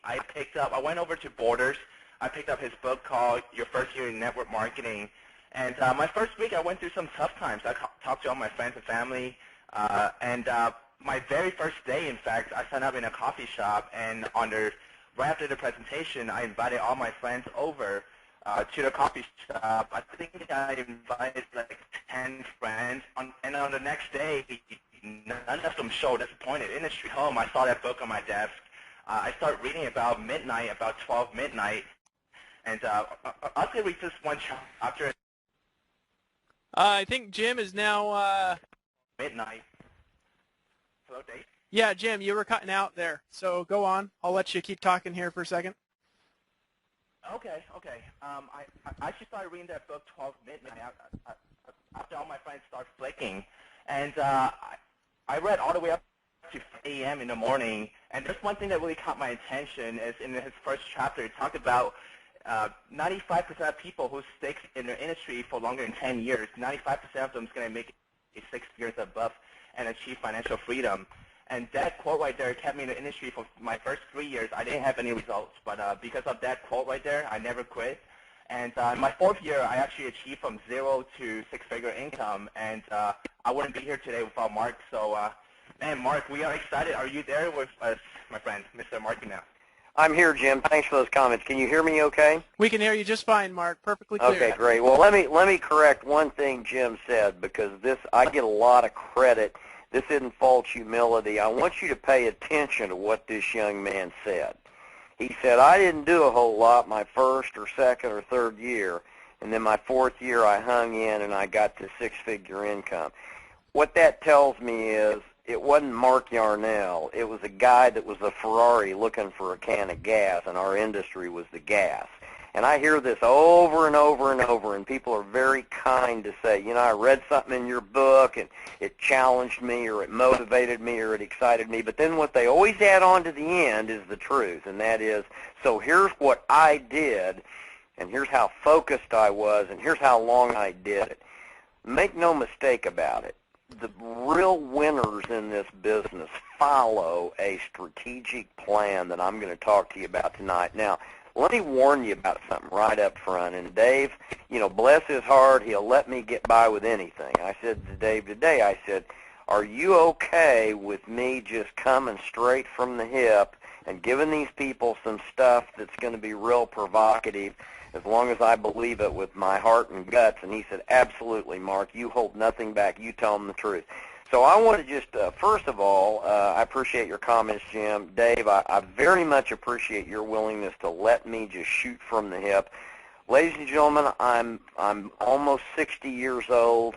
I went over to Borders. I picked up his book called Your First Year in Network Marketing. And my first week, I went through some tough times. I talked to all my friends and family. My very first day, in fact, I signed up in a coffee shop. And right after the presentation, I invited all my friends over to the coffee shop. I think I invited like 10 friends. And on the next day, none of them showed disappointed. In the street home, I saw that book on my desk. I started reading about midnight, about 12 midnight. And I'll read just one chapter. I think Jim is now... midnight. Hello, Dave? Yeah, Jim, you were cutting out there. So go on. I'll let you keep talking here for a second. Okay. I actually started reading that book 12 midnight after all my friends started flicking. And I read all the way up to 5 a.m. in the morning. And there's one thing that really caught my attention is in his first chapter, he talked about 95% of people who stick in their industry for longer than 10 years, 95% of them is going to make it 6 years above and achieve financial freedom. And that quote right there kept me in the industry for my first 3 years. I didn't have any results, but because of that quote right there, I never quit. And my 4th year, I actually achieved from 0 to 6-figure income, and I wouldn't be here today without Mark. So, man, Mark, we are excited. Are you there with us, my friend, Mr. Mark now? I'm here, Jim. Thanks for those comments. Can you hear me okay? We can hear you just fine, Mark. Perfectly clear. Okay, great. Well, let me correct one thing Jim said, because I get a lot of credit. This isn't false humility. I want you to pay attention to what this young man said. He said, I didn't do a whole lot my first or second or third year, and then my 4th year I hung in and I got to 6-figure income. What that tells me is it wasn't Mark Yarnell. It was a guy that was a Ferrari looking for a can of gas, and our industry was the gas. And I hear this over and over and over, and people are very kind to say, you know, I read something in your book, and it challenged me, or it motivated me, or it excited me. But then what they always add on to the end is the truth, and that is, so here's what I did, and here's how focused I was, and here's how long I did it. Make no mistake about it. The real winners in this business follow a strategic plan that I'm going to talk to you about tonight. Now, let me warn you about something right up front. And Dave, you know, bless his heart, he'll let me get by with anything. I said to Dave today, I said, are you okay with me just coming straight from the hip and giving these people some stuff that's going to be real provocative, as long as I believe it with my heart and guts? And he said, absolutely, Mark. You hold nothing back. You tell them the truth. So I want to just, first of all, I appreciate your comments, Jim. Dave, I very much appreciate your willingness to let me just shoot from the hip. Ladies and gentlemen, I'm almost 60 years old.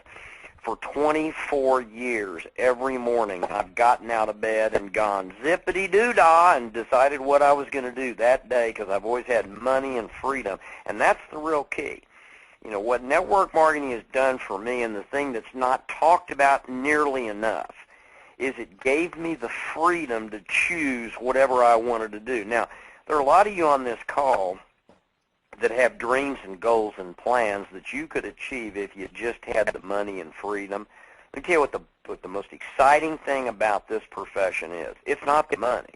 For 24 years, every morning, I've gotten out of bed and gone zippity-doo-dah and decided what I was going to do that day, because I've always had money and freedom. And that's the real key. You know, what network marketing has done for me, and the thing that's not talked about nearly enough, is it gave me the freedom to choose whatever I wanted to do. Now, there are a lot of you on this call that have dreams and goals and plans that you could achieve if you just had the money and freedom. Let me tell you what the most exciting thing about this profession is. It's not the money.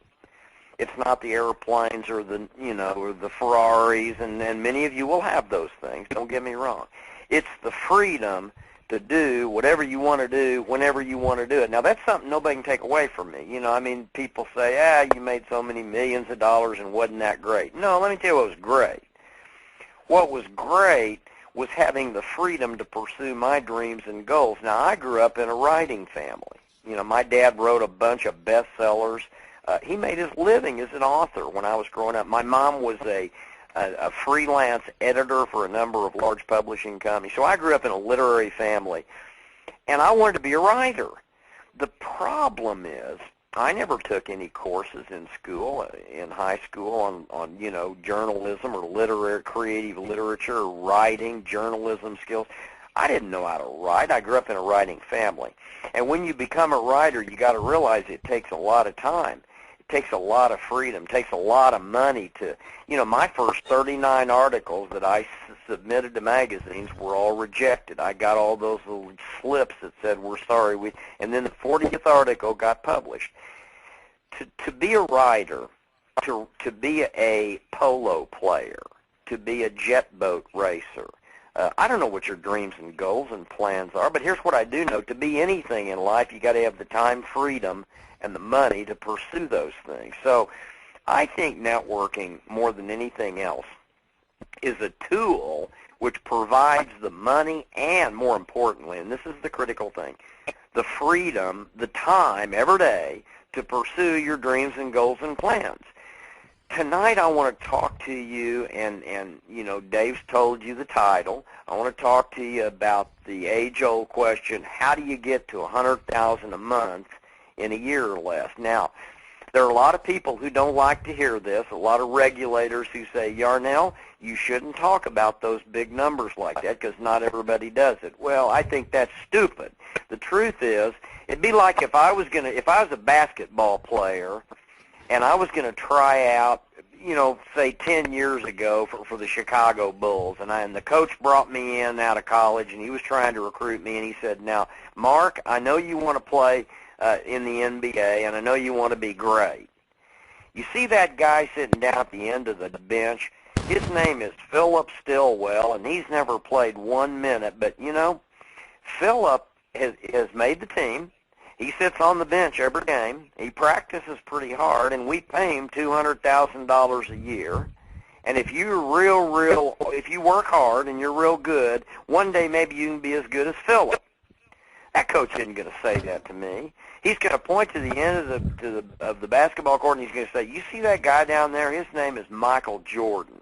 It's not the airplanes or the, you know, or the Ferraris, and many of you will have those things. Don't get me wrong. It's the freedom to do whatever you want to do whenever you want to do it. Now, that's something nobody can take away from me. You know, I mean, people say, you made so many millions of dollars and wasn't that great. No, let me tell you what was great. What was great was having the freedom to pursue my dreams and goals. Now, I grew up in a writing family. You know, my dad wrote a bunch of bestsellers. He made his living as an author when I was growing up. My mom was a freelance editor for a number of large publishing companies. So I grew up in a literary family, and I wanted to be a writer. The problem is I never took any courses in school, in high school, on you know, journalism or literary, creative literature, or writing, journalism skills. I didn't know how to write. I grew up in a writing family. And when you become a writer, you got to realize it takes a lot of time. It takes a lot of freedom. It takes a lot of money to, you know, my first 39 articles that I submitted to magazines were all rejected. I got all those little slips that said, we're sorry. And then the 40th article got published. To be a writer to be a polo player, to be a jet boat racer. I don't know what your dreams and goals and plans are, but here's what I do know. To be anything in life, you got to have the time, freedom, and the money to pursue those things. So I think networking, more than anything else, is a tool which provides the money and, more importantly, and this is the critical thing, the freedom, the time every day to pursue your dreams and goals and plans. Tonight I want to talk to you, and you know, Dave's told you the title. I want to talk to you about the age-old question, how do you get to $100,000 a month in a year or less? Now, there are a lot of people who don't like to hear this, a lot of regulators who say, Yarnell, you shouldn't talk about those big numbers like that because not everybody does it. Well, I think that's stupid. The truth is, it'd be like if I was a basketball player and I was going to try out, you know, say 10 years ago for the Chicago Bulls, and the coach brought me in out of college, and he was trying to recruit me, and he said, now, Mark, I know you want to play in the NBA, and I know you want to be great. You see that guy sitting down at the end of the bench? His name is Philip Stillwell, and he's never played 1 minute, but, you know, Philip has made the team. He sits on the bench every game. He practices pretty hard, and we pay him $200,000 a year. And if you're if you work hard and you're real good, one day maybe you can be as good as Philip. That coach isn't going to say that to me. He's going to point to the end of the basketball court, and he's going to say, you see that guy down there? His name is Michael Jordan.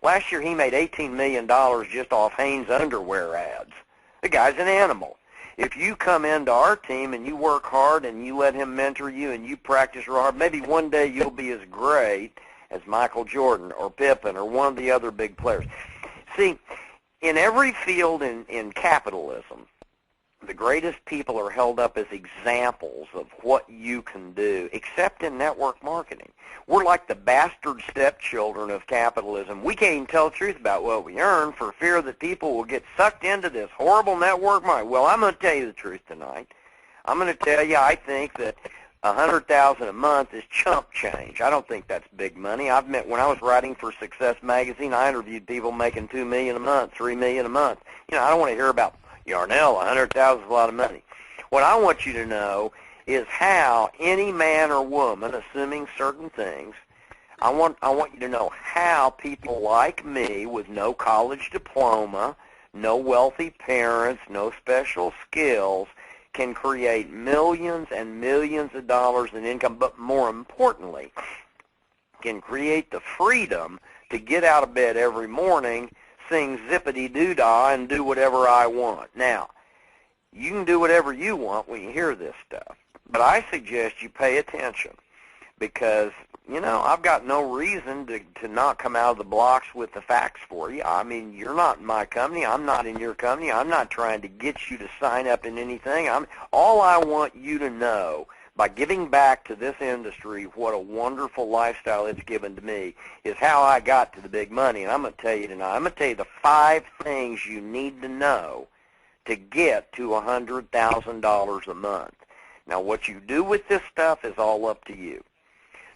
Last year he made $18 million just off Hanes underwear ads. The guy's an animal. If you come into our team and you work hard and you let him mentor you and you practice real hard, maybe one day you'll be as great as Michael Jordan or Pippen or one of the other big players. See, in every field in capitalism, the greatest people are held up as examples of what you can do, except in network marketing. We're like the bastard stepchildren of capitalism. We can't even tell the truth about what we earn for fear that people will get sucked into this horrible network marketing. Well, I'm going to tell you the truth tonight. I'm going to tell you I think that $100,000 a month is chump change. I don't think that's big money. When I was writing for Success Magazine, I interviewed people making $2 million a month, $3 million a month. You know, I don't want to hear about Yarnell, $100,000 is a lot of money. What I want you to know is how any man or woman, assuming certain things, I want you to know how people like me with no college diploma, no wealthy parents, no special skills, can create millions and millions of dollars in income, but more importantly, can create the freedom to get out of bed every morning, sing zippity-doo-dah, and do whatever I want. Now, you can do whatever you want when you hear this stuff, but I suggest you pay attention because, you know, I've got no reason to not come out of the blocks with the facts for you. I mean, you're not in my company. I'm not in your company. I'm not trying to get you to sign up in anything. All I want you to know, by giving back to this industry what a wonderful lifestyle it's given to me, is how I got to the big money. And I'm going to tell you tonight, I'm going to tell you the 5 things you need to know to get to $100,000 a month. Now, what you do with this stuff is all up to you.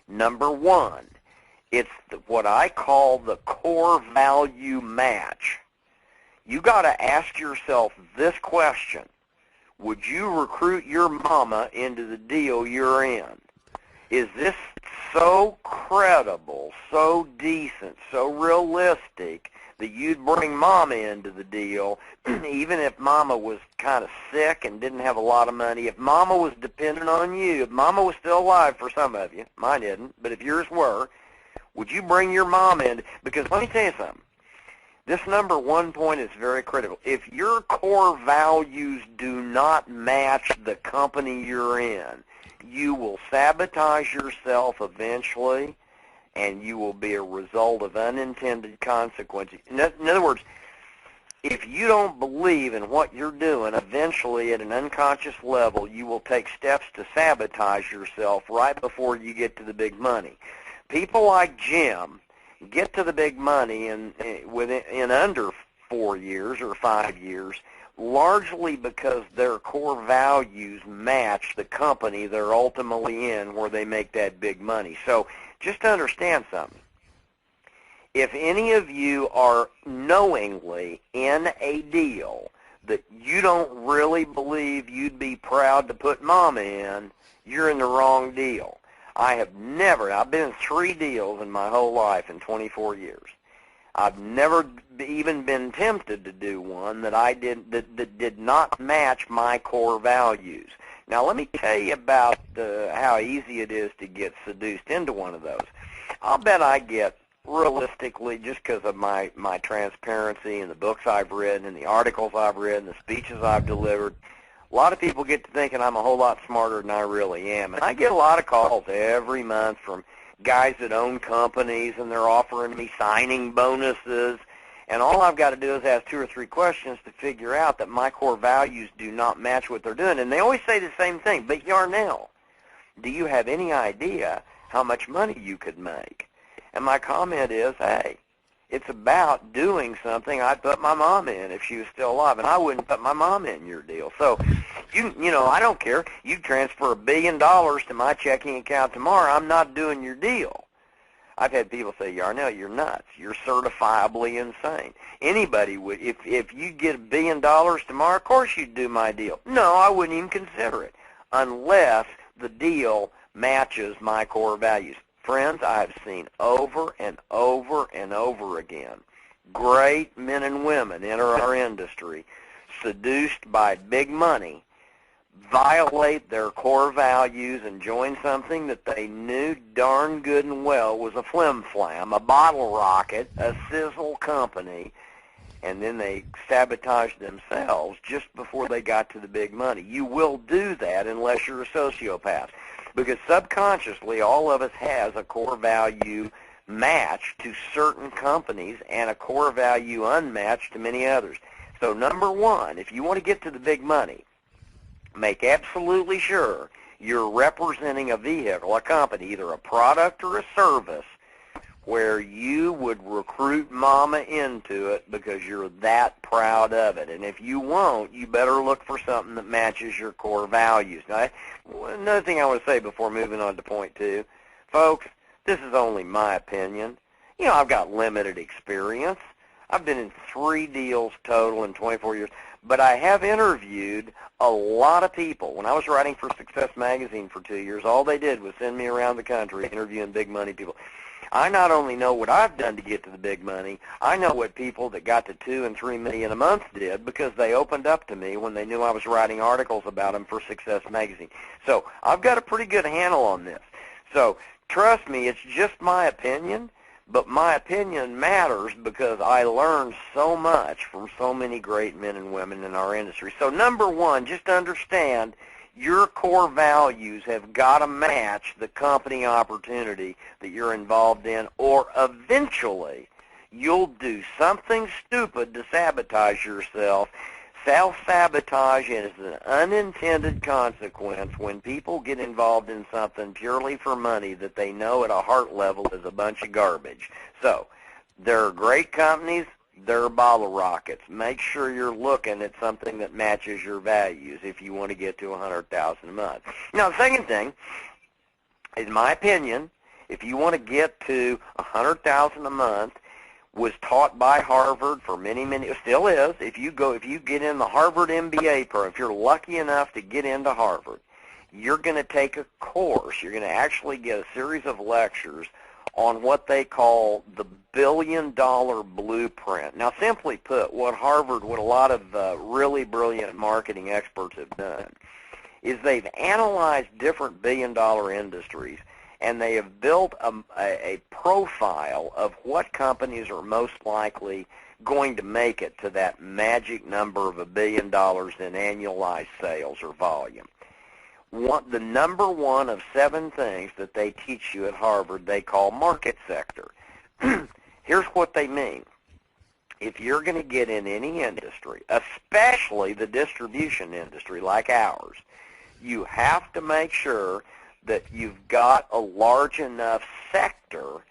Number 1, it's what I call the core value match. You got to ask yourself this question. Would you recruit your mama into the deal you're in? Is this so credible, so decent, so realistic that you'd bring mama into the deal even if mama was kind of sick and didn't have a lot of money? If mama was dependent on you, if mama was still alive for some of you, mine isn't, but if yours were, would you bring your mama in? Because let me tell you something. This number 1 point is very critical. If your core values do not match the company you're in, you will sabotage yourself eventually, and you will be a result of unintended consequences. In other words, if you don't believe in what you're doing, eventually at an unconscious level, you will take steps to sabotage yourself right before you get to the big money. People like Jim get to the big money in under 4 years or 5 years, largely because their core values match the company they're ultimately in where they make that big money. So just understand something. If any of you are knowingly in a deal that you don't really believe you'd be proud to put Mama in, you're in the wrong deal. I've been in 3 deals in my whole life in 24 years. I've never even been tempted to do one that did not match my core values. Now, let me tell you about how easy it is to get seduced into one of those. I'll bet I get, realistically, just because of my transparency and the books I've read and the articles I've read and the speeches I've delivered, a lot of people get to thinking I'm a whole lot smarter than I really am. And I get a lot of calls every month from guys that own companies, and they're offering me signing bonuses. And all I've got to do is ask 2 or 3 questions to figure out that my core values do not match what they're doing. And they always say the same thing, but Yarnell, do you have any idea how much money you could make? And my comment is, hey, it's about doing something I'd put my mom in if she was still alive, and I wouldn't put my mom in your deal. So, you know, I don't care. You transfer $1 billion to my checking account tomorrow, I'm not doing your deal. I've had people say, Yarnell, you're nuts. You're certifiably insane. Anybody would, if you get $1 billion tomorrow, of course you'd do my deal. No, I wouldn't even consider it unless the deal matches my core values. Friends, I have seen over and over and over again great men and women enter our industry, seduced by big money, violate their core values and join something that they knew darn good and well was a flim-flam, a bottle rocket, a sizzle company, and then they sabotaged themselves just before they got to the big money. You will do that unless you're a sociopath, because subconsciously all of us has a core value match to certain companies and a core value unmatched to many others. So number one, if you want to get to the big money, make absolutely sure you're representing a vehicle, a company, either a product or a service, where you would recruit mama into it because you're that proud of it. And if you won't, you better look for something that matches your core values. Now, another thing I want to say before moving on to point 2, folks, this is only my opinion. You know, I've got limited experience. I've been in 3 deals total in 24 years, but I have interviewed a lot of people. When I was writing for Success Magazine for 2 years, all they did was send me around the country interviewing big money people. I not only know what I've done to get to the big money, I know what people that got to $2 and $3 million a month did because they opened up to me when they knew I was writing articles about them for Success Magazine. So I've got a pretty good handle on this. So trust me, it's just my opinion, but my opinion matters because I learned so much from so many great men and women in our industry. So number one, just understand your core values have got to match the company opportunity that you're involved in, or eventually you'll do something stupid to sabotage yourself. Self-sabotage is an unintended consequence when people get involved in something purely for money that they know at a heart level is a bunch of garbage. So there are great companies. They're bottle rockets. Make sure you're looking at something that matches your values if you want to get to $100,000 a month. Now, the second thing, in my opinion, if you want to get to $100,000 a month, was taught by Harvard for many, it still is. If you get in the Harvard MBA program, if you're lucky enough to get into Harvard, you're going to take a course. You're going to actually get a series of lectures on what they call the billion-dollar blueprint. Now, simply put, what a lot of really brilliant marketing experts have done is they've analyzed different billion-dollar industries, and they have built a profile of what companies are most likely going to make it to that magic number of $1 billion in annualized sales or volume. The number one of 7 things that they teach you at Harvard they call market sector. Here's what they mean. If you're going to get in any industry, especially the distribution industry like ours, you have to make sure that you've got a large enough sector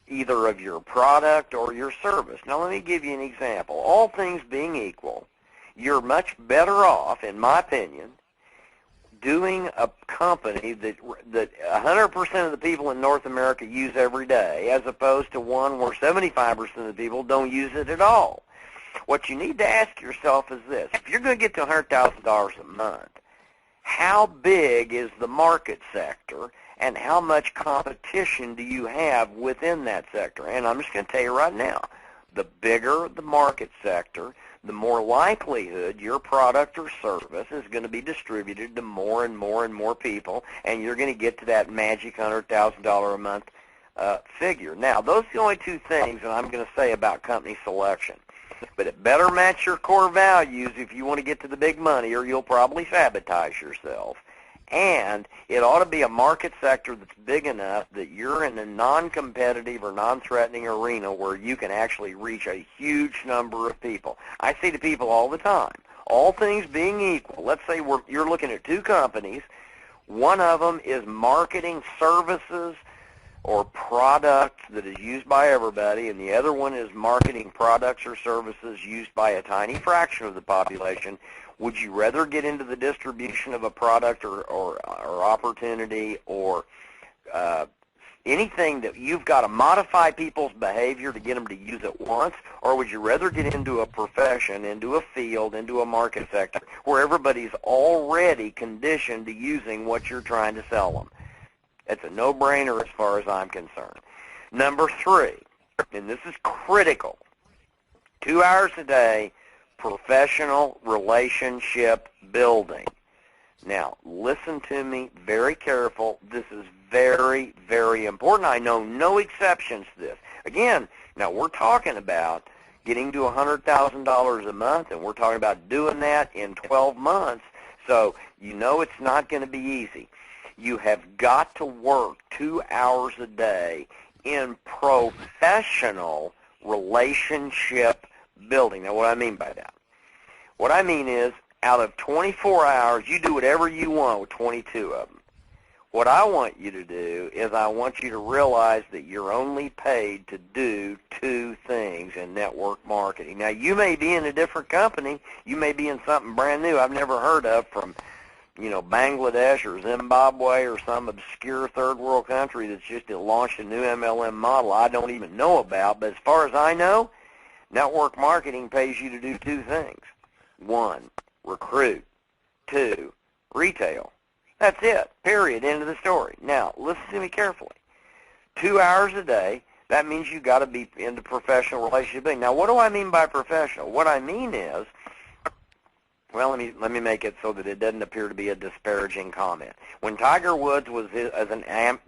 either of your product or your service. Now, let me give you an example. All things being equal, you're much better off, in my opinion, doing a company that 100% of the people in North America use every day, as opposed to one where 75% of the people don't use it at all. What you need to ask yourself is this: if you're going to get to $100,000 a month, how big is the market sector, and how much competition do you have within that sector? And I'm just going to tell you right now, the bigger the market sector, the more likelihood your product or service is going to be distributed to more and more and more people, and you're going to get to that magic $100,000 a month figure. Now, those are the only two things that I'm going to say about company selection. But it better match your core values if you want to get to the big money, or you'll probably sabotage yourself. And it ought to be a market sector that's big enough that you're in a non-competitive or non-threatening arena where you can actually reach a huge number of people. I say to people all the time, all things being equal, let's say you're looking at two companies. One of them is marketing services or products that is used by everybody, and the other one is marketing products or services used by a tiny fraction of the population. Would you rather get into the distribution of a product or opportunity or anything that you've got to modify people's behavior to get them to use it once, or would you rather get into a profession, into a field, into a market sector where everybody's already conditioned to using what you're trying to sell them? It's a no-brainer as far as I'm concerned. Number 3, and this is critical, 2 hours a day, professional relationship building. Now, listen to me very careful. This is very, very important. I know no exceptions to this. Again, now we're talking about getting to $100,000 a month, and we're talking about doing that in 12 months, so you know it's not going to be easy. You have got to work 2 hours a day in professional relationship building. Now, what do I mean by that? What I mean is, out of 24 hours, you do whatever you want with 22 of them. What I want you to do is I want you to realize that you're only paid to do 2 things in network marketing. Now, you may be in a different company. You may be in something brand new I've never heard of from, Bangladesh or Zimbabwe or some obscure third world country that's just launched a new MLM model I don't even know about. But as far as I know, network marketing pays you to do 2 things. 1, recruit. 2, retail. That's it. Period. End of the story. Now, listen to me carefully. 2 hours a day, that means you've got to be into professional relationship building. Now, what do I mean by professional? What I mean is, well, let me make it so that it doesn't appear to be a disparaging comment. When Tiger Woods was the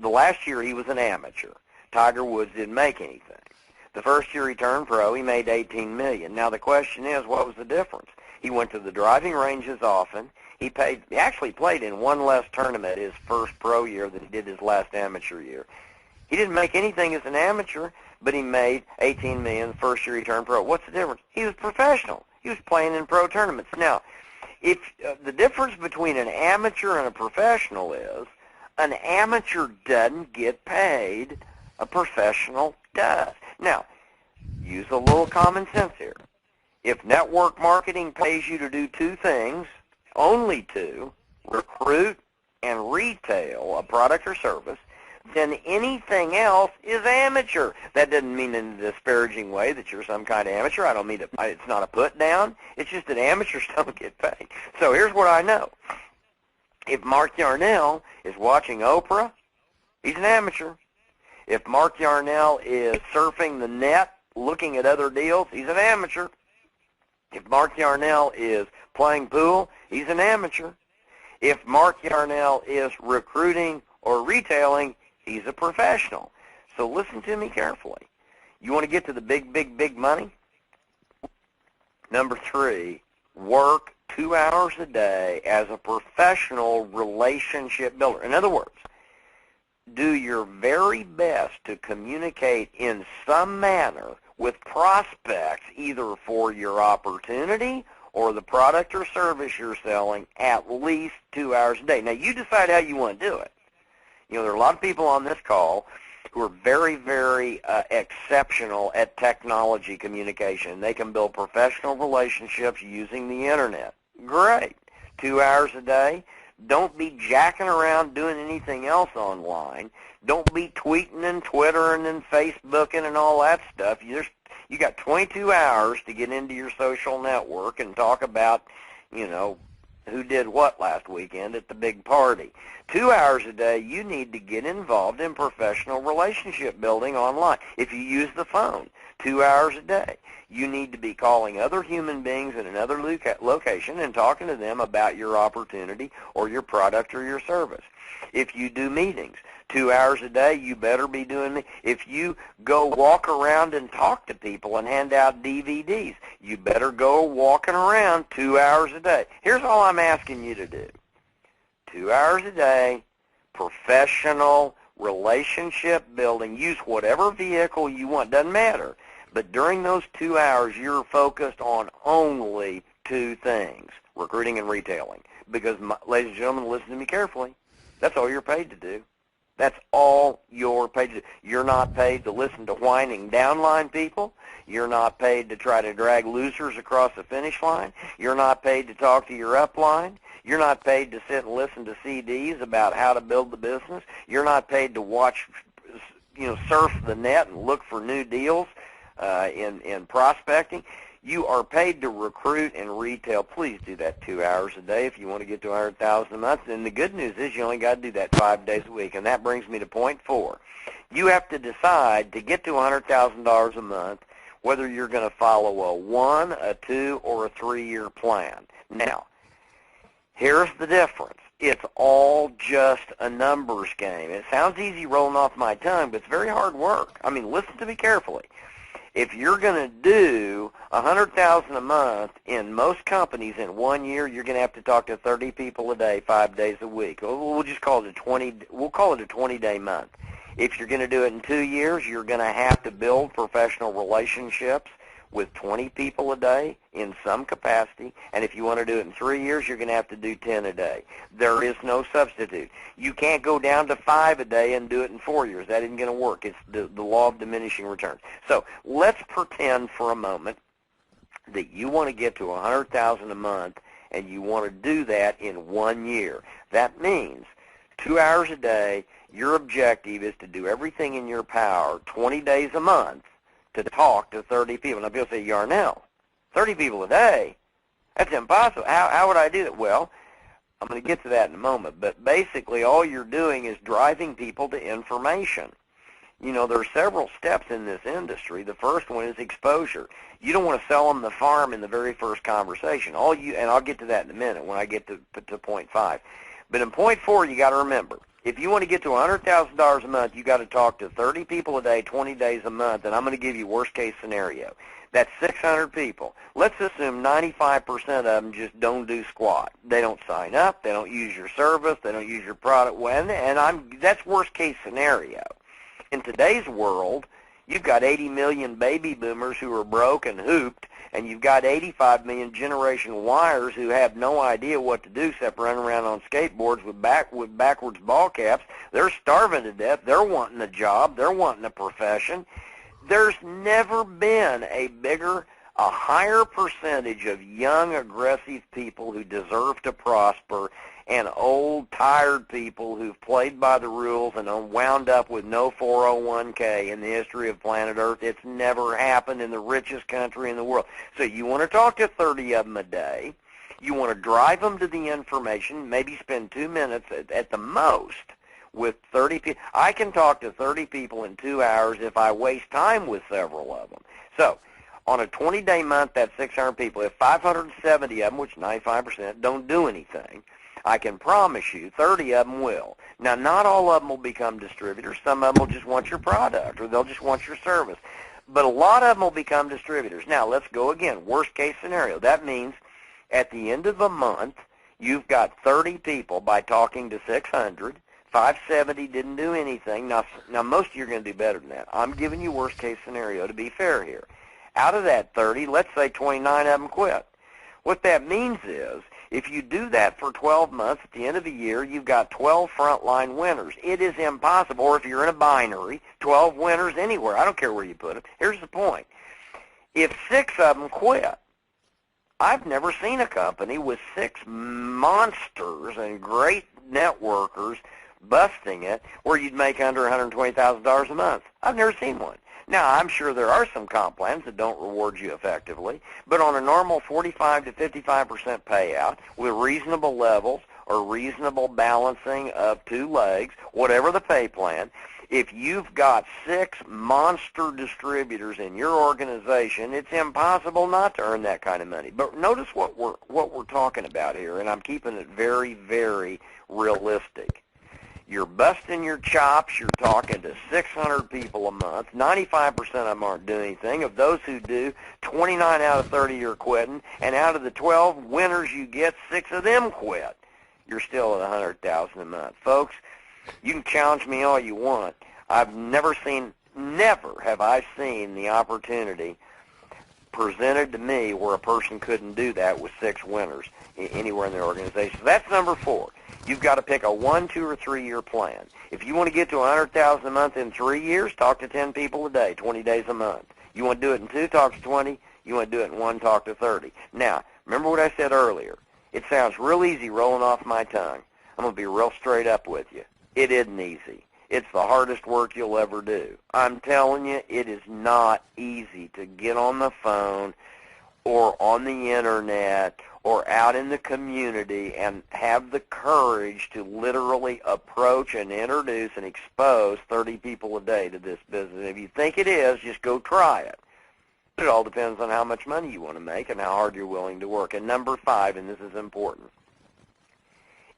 last year he was an amateur, Tiger Woods didn't make anything. The first year he turned pro, he made $18 million. Now the question is, what was the difference? He went to the driving ranges often. He actually played in one less tournament his first pro year than he did his last amateur year. He didn't make anything as an amateur, but he made $18 million the first year he turned pro. What's the difference? He was professional. He was playing in pro tournaments. Now, if the difference between an amateur and a professional is, an amateur doesn't get paid, a professional does. Now, use a little common sense here. If network marketing pays you to do 2 things, only 2, recruit and retail a product or service, then anything else is amateur. That doesn't mean in a disparaging way that you're some kind of amateur. I don't mean it's not a put down. It's just that amateurs don't get paid. So here's what I know. If Mark Yarnell is watching Oprah, he's an amateur. If Mark Yarnell is surfing the net, looking at other deals, he's an amateur. If Mark Yarnell is playing pool, he's an amateur. If Mark Yarnell is recruiting or retailing, he's a professional. So listen to me carefully. You want to get to the big, big, big money? Number 3, work 2 hours a day as a professional relationship builder. In other words, do your very best to communicate in some manner with prospects, either for your opportunity or the product or service you're selling, at least 2 hours a day. Now, you decide how you want to do it. There are a lot of people on this call who are very, very exceptional at technology communication. They can build professional relationships using the Internet. Great. 2 hours a day. Don't be jacking around doing anything else online. Don't be tweeting and Twittering and Facebooking and all that stuff. You got 22 hours to get into your social network and talk about, who did what last weekend at the big party. 2 hours a day, you need to get involved in professional relationship building online. If you use the phone, 2 hours a day, you need to be calling other human beings in another location and talking to them about your opportunity or your product or your service. If you do meetings, 2 hours a day, you better be doing it. If you go walk around and talk to people and hand out DVDs, you better go walking around 2 hours a day. Here's all I'm asking you to do. 2 hours a day, professional relationship building. Use whatever vehicle you want. Doesn't matter. But during those 2 hours, you're focused on only two things, recruiting and retailing. Because, ladies and gentlemen, listen to me carefully. That's all you're paid to do. That's all you're paid to do. You're not paid to listen to whining downline people. You're not paid to try to drag losers across the finish line. You're not paid to talk to your upline. You're not paid to sit and listen to CDs about how to build the business. You're not paid to watch, surf the net and look for new deals in prospecting. You are paid to recruit and retail. Please do that 2 hours a day if you want to get to $100,000 a month. And the good news is you only got to do that 5 days a week. And that brings me to point 4. You have to decide to get to $100,000 a month whether you're going to follow a 1, a 2, or a 3-year plan. Now, here's the difference. It's all just a numbers game. It sounds easy rolling off my tongue, but it's very hard work. I mean, listen to me carefully. If you're going to do $100,000 a month in most companies in 1 year, you're going to have to talk to 30 people a day, 5 days a week. We'll just call it we'll call it a 20-day month. If you're going to do it in 2 years, you're going to have to build professional relationships with 20 people a day in some capacity. And if you want to do it in 3 years, you're going to have to do 10 a day. There is no substitute. You can't go down to 5 a day and do it in 4 years. That isn't going to work. It's the law of diminishing returns. So let's pretend for a moment that you want to get to $100,000 a month and you want to do that in 1 year. That means 2 hours a day, your objective is to do everything in your power 20 days a month to talk to 30 people. Now, people say, Yarnell, 30 people a day? That's impossible. How would I do that? Well, I'm going to get to that in a moment. But basically, all you're doing is driving people to information. There are several steps in this industry. The first one is exposure. You don't want to sell them the farm in the very first conversation. And I'll get to that in a minute when I get to point 5. But in point 4, you got to remember, if you want to get to $100,000 a month, you got to talk to 30 people a day, 20 days a month, and I'm going to give you worst case scenario. That's 600 people. Let's assume 95% of them just don't do squat. They don't sign up. They don't use your service. They don't use your product. That's worst case scenario. In today's world, you've got 80 million baby boomers who are broke and hooped, and you've got 85 million Generation Yers who have no idea what to do except run around on skateboards with backwards ball caps. They're starving to death. They're wanting a job. They're wanting a profession. There's never been a higher percentage of young, aggressive people who deserve to prosper and old, tired people who've played by the rules and wound up with no 401k in the history of planet Earth. It's never happened in the richest country in the world. So you want to talk to 30 of them a day. You want to drive them to the information, maybe spend 2 minutes at the most with 30 people. I can talk to 30 people in 2 hours if I waste time with several of them. So on a 20-day month, that's 600 people. If 570 of them, which 95%, don't do anything, I can promise you 30 of them will. Now, not all of them will become distributors. Some of them will just want your product or they'll just want your service. But a lot of them will become distributors. Now, let's go again. Worst case scenario. That means at the end of a month, you've got 30 people by talking to 600. 570 didn't do anything. Now most of you are going to do better than that. I'm giving you worst case scenario to be fair here. Out of that 30, let's say 29 of them quit. What that means is, if you do that for 12 months, at the end of the year, you've got 12 frontline winners. It is impossible, or if you're in a binary, 12 winners anywhere. I don't care where you put them. Here's the point. If 6 of them quit, I've never seen a company with 6 monsters and great networkers busting it where you'd make under $120,000 a month. I've never seen one. Now, I'm sure there are some comp plans that don't reward you effectively, but on a normal 45 to 55% payout with reasonable levels or reasonable balancing of 2 legs, whatever the pay plan, if you've got 6 monster distributors in your organization, it's impossible not to earn that kind of money. But notice what we're talking about here, and I'm keeping it very, very realistic. You're busting your chops. You're talking to 600 people a month. 95% of them aren't doing anything. Of those who do, 29 out of 30 are quitting. And out of the 12 winners you get, 6 of them quit. You're still at $100,000 a month. Folks, you can challenge me all you want. Never have I seen the opportunity presented to me where a person couldn't do that with 6 winners anywhere in their organization. So that's number 4. You've got to pick a 1, 2, or 3-year plan. If you want to get to $100,000 a month in 3 years, talk to 10 people a day, 20 days a month. You want to do it in 2, talk to 20. You want to do it in 1, talk to 30. Now, remember what I said earlier. It sounds real easy rolling off my tongue. I'm going to be real straight up with you. It isn't easy. It's the hardest work you'll ever do. I'm telling you, it is not easy to get on the phone or on the internet or out in the community and have the courage to literally approach and introduce and expose 30 people a day to this business. If you think it is, just go try it. It all depends on how much money you want to make and how hard you're willing to work. And number 5, and this is important,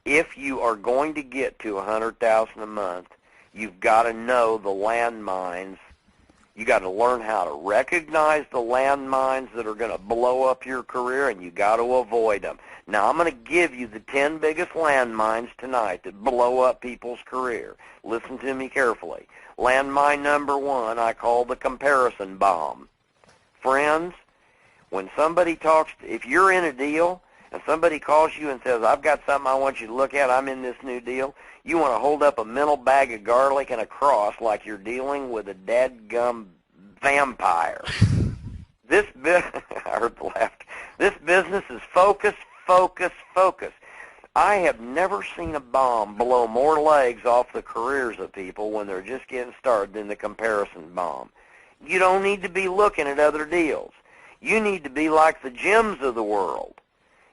if you are going to get to $100,000 a month, you've got to know the landmines. You got to learn how to recognize the landmines that are going to blow up your career, and you got to avoid them. Now, I'm going to give you the 10 biggest landmines tonight that blow up people's career. Listen to me carefully. Landmine number 1, I call the comparison bomb. Friends, when somebody talks, if you're in a deal and somebody calls you and says, I've got something I want you to look at, I'm in this new deal, you want to hold up a mental bag of garlic and a cross like you're dealing with a dadgum vampire. I heard the laughter. This business is focus, focus, focus. I have never seen a bomb blow more legs off the careers of people when they're just getting started than the comparison bomb. You don't need to be looking at other deals. You need to be like the Jims of the world.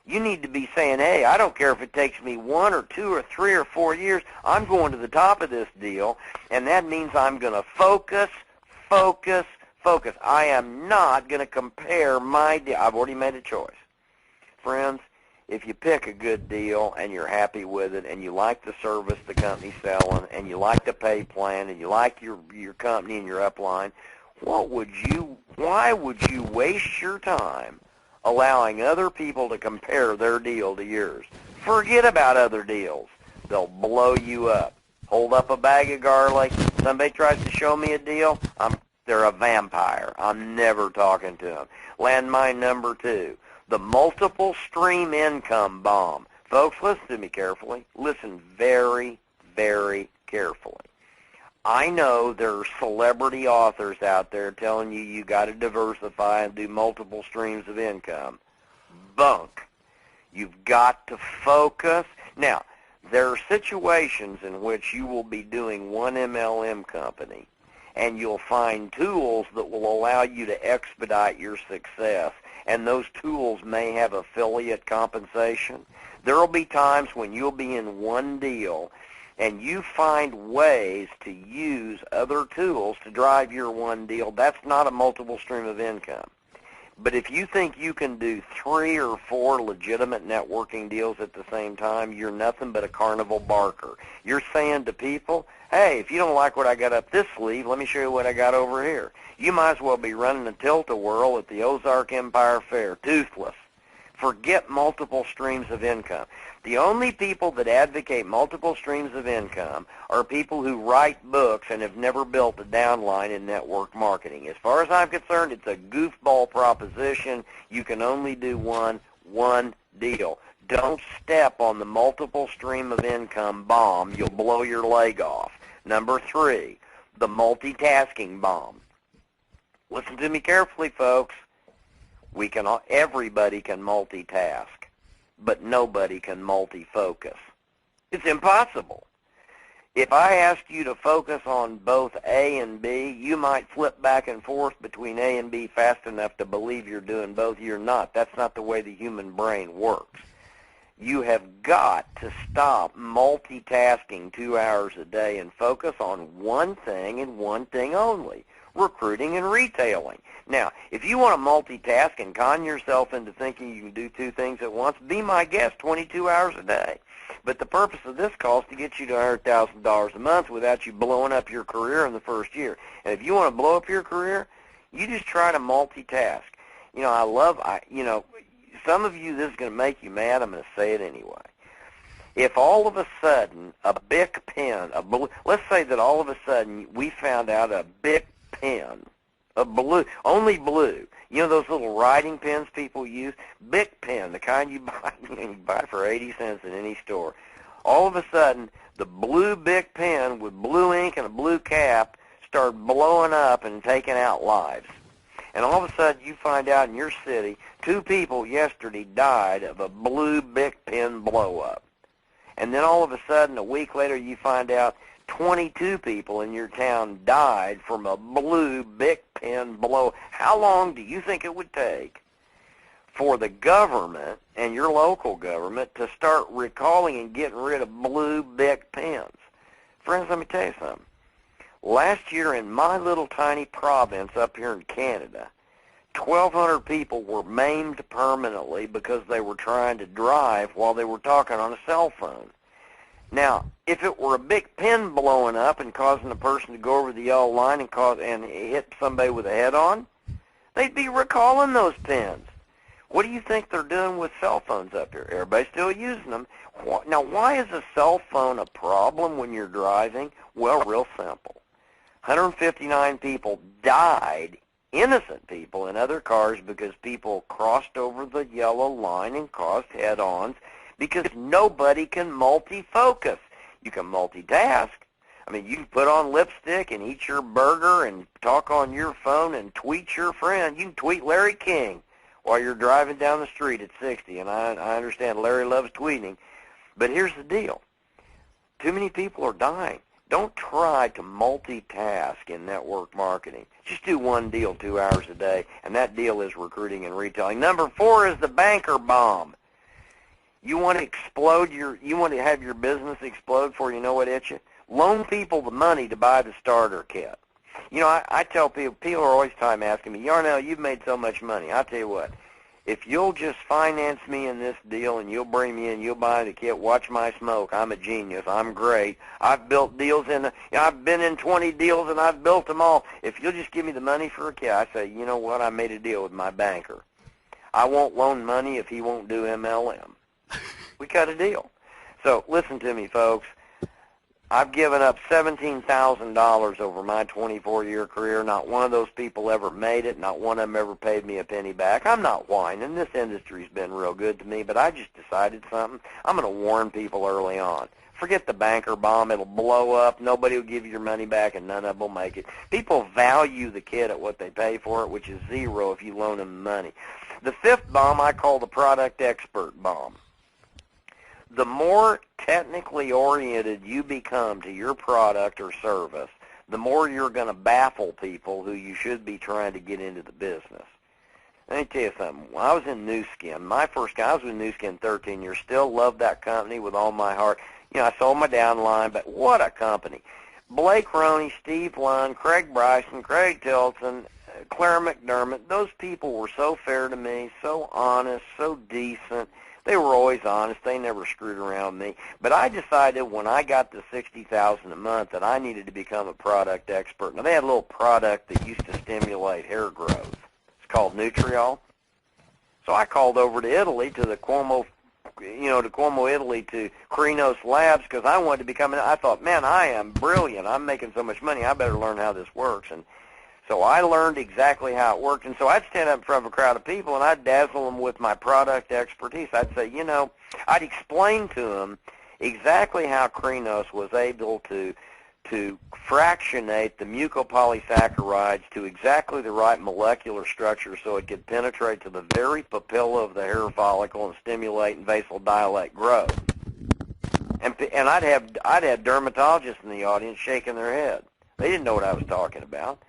You need to be saying, hey, I don't care if it takes me 1 or 2 or 3 or 4 years. I'm going to the top of this deal, and that means I'm going to focus, focus, focus. I am not going to compare my deal. I've already made a choice. Friends, if you pick a good deal and you're happy with it and you like the service the company's selling and you like the pay plan and you like your company and your upline, why would you waste your time allowing other people to compare their deal to yours? Forget about other deals. They'll blow you up. Hold up a bag of garlic. Somebody tries to show me a deal, they're a vampire. I'm never talking to them. Landmine number 2, the multiple stream income bomb. Folks, listen to me carefully. Listen very, very carefully. I know there are celebrity authors out there telling you got to diversify and do multiple streams of income. Bunk. You've got to focus. Now, there are situations in which you will be doing one MLM company, and you'll find tools that will allow you to expedite your success, and those tools may have affiliate compensation. There will be times when you'll be in one deal and you find ways to use other tools to drive your one deal. That's not a multiple stream of income. But if you think you can do 3 or 4 legitimate networking deals at the same time, you're nothing but a carnival barker. You're saying to people, hey, if you don't like what I got up this sleeve, let me show you what I got over here. You might as well be running a tilt-a-whirl at the Ozark Empire Fair, toothless. Forget multiple streams of income. The only people that advocate multiple streams of income are people who write books and have never built a downline in network marketing. As far as I'm concerned, it's a goofball proposition. You can only do one deal. Don't step on the multiple stream of income bomb. You'll blow your leg off. Number 3, the multitasking bomb. Listen to me carefully, folks. Everybody can multitask, but nobody can multi-focus. It's impossible. If I asked you to focus on both A and B, you might flip back and forth between A and B fast enough to believe you're doing both. You're not. That's not the way the human brain works. You have got to stop multitasking 2 hours a day and focus on one thing and one thing only, recruiting and retailing. Now, if you want to multitask and con yourself into thinking you can do two things at once, be my guest 22 hours a day. But the purpose of this call is to get you to $100,000 a month without you blowing up your career in the first year. And if you want to blow up your career, you just try to multitask. You know, some of you, this is going to make you mad. I'm going to say it anyway. If all of a sudden a Bic pen, let's say that all of a sudden we found out a Bic pen, a blue, only blue. You know those little writing pens people use? Bic pen, the kind you buy for 80 cents in any store. All of a sudden, the blue Bic pen with blue ink and a blue cap started blowing up and taking out lives. And all of a sudden, you find out in your city, 2 people yesterday died of a blue Bic pen blow-up. And then all of a sudden, a week later, you find out 22 people in your town died from a blue Bic pen blow. How long do you think it would take for the government and your local government to start recalling and getting rid of blue Bic pens? Friends, let me tell you something. Last year in my little tiny province up here in Canada, 1,200 people were maimed permanently because they were trying to drive while they were talking on a cell phone. Now, if it were a Bic pen blowing up and causing a person to go over the yellow line and hit somebody with a head-on, they'd be recalling those pens. What do you think they're doing with cell phones up here? Everybody's still using them. Now, why is a cell phone a problem when you're driving? Well, real simple. 159 people died, innocent people in other cars, because people crossed over the yellow line and caused head-ons, because nobody can multi-focus. You can multitask. I mean, you can put on lipstick and eat your burger and talk on your phone and tweet your friend. You can tweet Larry King while you're driving down the street at 60, and I understand Larry loves tweeting. But here's the deal. Too many people are dying. Don't try to multitask in network marketing. Just do one deal 2 hours a day, and that deal is recruiting and retailing. Number 4 is the banker bomb. You want to have your business explode before you know what hits you? Loan people the money to buy the starter kit. You know, I tell people are always asking me, Yarnell, you've made so much money. I'll tell you what, if you'll just finance me in this deal and you'll bring me in, you'll buy the kit, watch my smoke. I'm a genius. I'm great. I've built deals I've been in 20 deals and I've built them all. If you'll just give me the money for a kit, I say, you know what, I made a deal with my banker. I won't loan money if he won't do MLM. We cut a deal. So listen to me, folks. I've given up $17,000 over my 24-year career. Not one of those people ever made it. Not one of them ever paid me a penny back. I'm not whining. This industry's been real good to me, but I just decided something. I'm going to warn people early on. Forget the banker bomb. It'll blow up. Nobody will give you your money back, and none of them will make it. People value the kit at what they pay for it, which is zero if you loan them money. The 5th bomb I call the product expert bomb. The more technically oriented you become to your product or service, the more you're going to baffle people who you should be trying to get into the business. Let me tell you something. When I was in Nu Skin, I was with Nu Skin 13 years, still love that company with all my heart. You know, I sold my downline, but what a company. Blake Roney, Steve Lund, Craig Bryson, Craig Tilton, Claire McDermott, those people were so fair to me, so honest, so decent. They were always honest. They never screwed around me. But I decided when I got to $60,000 a month that I needed to become a product expert. Now, they had a little product that used to stimulate hair growth. It's called Nutriol. So I called over to Italy to the Cuomo, Italy, to Krinos Labs, because I wanted to become, I thought, man, I am brilliant. I'm making so much money. I better learn how this works. And so I learned exactly how it worked. And so I'd stand up in front of a crowd of people, and I'd dazzle them with my product expertise. I'd say, I'd explain to them exactly how Krinos was able to to fractionate the mucopolysaccharides to exactly the right molecular structure so it could penetrate to the very papilla of the hair follicle and stimulate and vasodilate growth. And I'd have dermatologists in the audience shaking their head. They didn't know what I was talking about.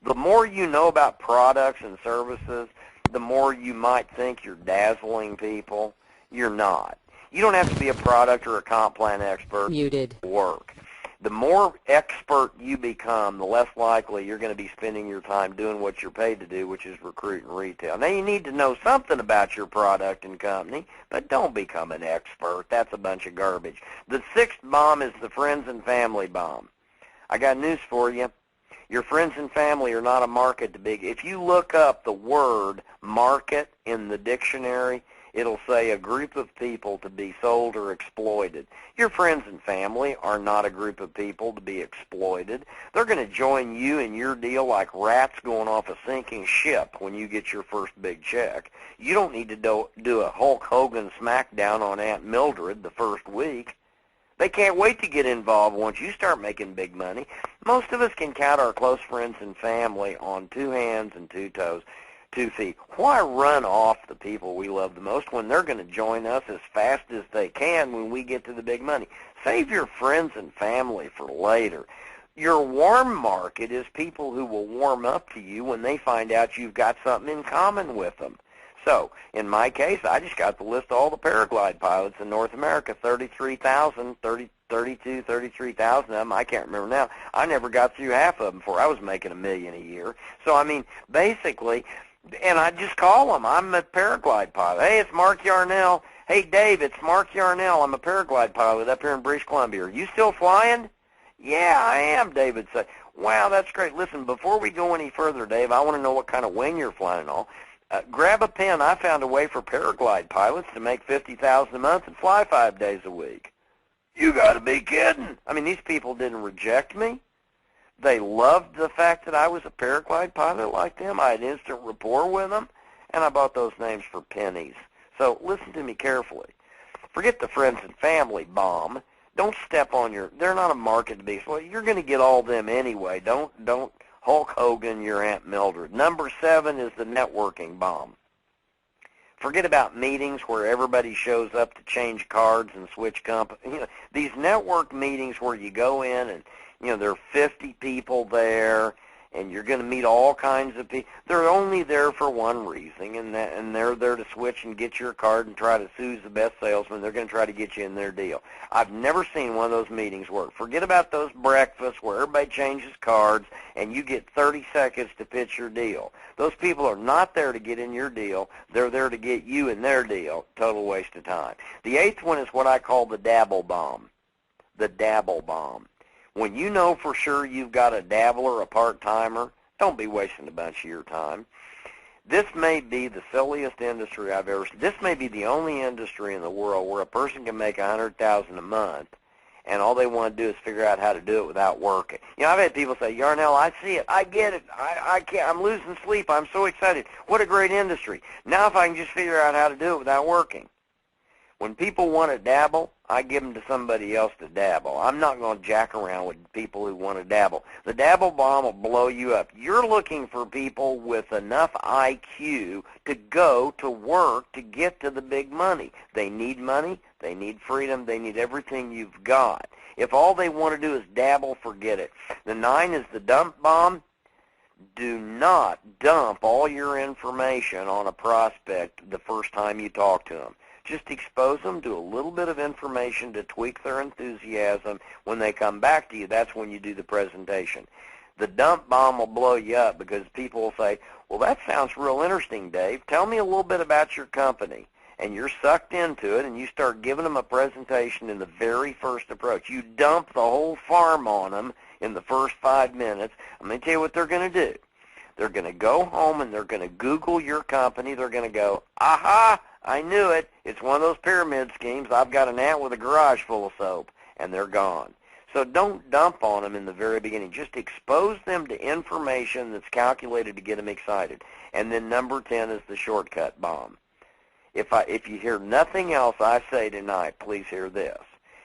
The more you know about products and services, the more you might think you're dazzling people. You're not. You don't have to be a product or a comp plan expert to work. The more expert you become, the less likely you're going to be spending your time doing what you're paid to do, which is recruit and retail. Now, you need to know something about your product and company, but don't become an expert. That's a bunch of garbage. The sixth bomb is the friends and family bomb. I got news for you. Your friends and family are not a market to be. If you look up the word market in the dictionary, it'll say a group of people to be sold or exploited. Your friends and family are not a group of people to be exploited. They're going to join you in your deal like rats going off a sinking ship when you get your first big check. You don't need to do a Hulk Hogan smackdown on Aunt Mildred the first week. They can't wait to get involved once you start making big money. Most of us can count our close friends and family on 2 hands and 2 toes. 2 feet. Why run off the people we love the most when they're going to join us as fast as they can when we get to the big money? Save your friends and family for later. Your warm market is people who will warm up to you when they find out you've got something in common with them. So, in my case, I just got the list of all the paraglide pilots in North America, 33,000 of them. I can't remember now. I never got through half of them before I was making $1 million a year. So, I mean, basically, and I just call them. I'm a paraglide pilot. Hey, it's Mark Yarnell. Hey, Dave, it's Mark Yarnell. I'm a paraglide pilot up here in British Columbia. Are you still flying? Yeah, I am, David said. Wow, that's great. Listen, before we go any further, Dave, I want to know what kind of wing you're flying and all. Grab a pen. I found a way for paraglide pilots to make $50,000 a month and fly 5 days a week. You got to be kidding. I mean, these people didn't reject me. They loved the fact that I was a paraglide pilot like them. I had instant rapport with them, and I bought those names for pennies. So listen to me carefully. Forget the friends and family bomb. Don't step on they're not a market to be. Well, you're going to get all them anyway. Don't Hulk Hogan your Aunt Mildred. Number 7 is the networking bomb. Forget about meetings where everybody shows up to change cards and switch company. You know, these network meetings where you go in and there are 50 people there, and you're going to meet all kinds of people. They're only there for one reason, and they're there to switch and get your card and try to who's the best salesman. They're going to try to get you in their deal. I've never seen one of those meetings work. Forget about those breakfasts where everybody changes cards, and you get 30 seconds to pitch your deal. Those people are not there to get in your deal. They're there to get you in their deal. Total waste of time. The 8th one is what I call the dabble bomb. The dabble bomb. When you know for sure you've got a dabbler, a part-timer, don't be wasting a bunch of your time. This may be the silliest industry I've ever seen. This may be the only industry in the world where a person can make $100,000 a month, and all they want to do is figure out how to do it without working. I've had people say, Yarnell, I see it. I get it. I can't. I'm losing sleep. I'm so excited. What a great industry. Now if I can just figure out how to do it without working. When people want to dabble, I give them to somebody else to dabble. I'm not going to jack around with people who want to dabble. The dabble bomb will blow you up. You're looking for people with enough IQ to go to work to get to the big money. They need money. They need freedom. They need everything you've got. If all they want to do is dabble, forget it. The 9 is the dump bomb. Do not dump all your information on a prospect the first time you talk to them. Just expose them to a little bit of information to tweak their enthusiasm. When they come back to you, that's when you do the presentation. The dump bomb will blow you up because people will say, well, that sounds real interesting, Dave. Tell me a little bit about your company. And you're sucked into it, and you start giving them a presentation in the very first approach. You dump the whole farm on them in the first 5 minutes. I'm going to tell you what they're going to do. They're going to go home, and they're going to Google your company. They're going to go, aha, I knew it. It's one of those pyramid schemes. I've got an aunt with a garage full of soap, and they're gone. So don't dump on them in the very beginning. Just expose them to information that's calculated to get them excited. And then number 10 is the shortcut bomb. If you hear nothing else I say tonight, please hear this.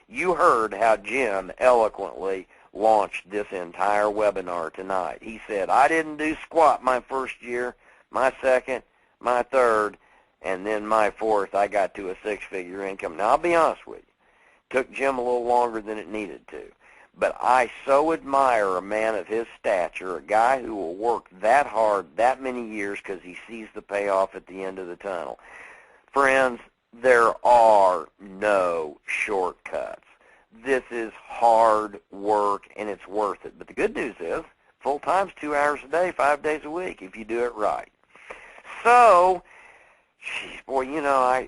You heard how Jim eloquently launched this entire webinar tonight. He said, I didn't do squat my first year, my second, my third, and then my fourth, I got to a six-figure income. Now, I'll be honest with you. It took Jim a little longer than it needed to. But I so admire a man of his stature, a guy who will work that hard that many years because he sees the payoff at the end of the tunnel. Friends, there are no shortcuts. This is hard work, and it's worth it. But the good news is, full-time's 2 hours a day, 5 days a week, if you do it right. So, geez, boy, you know, I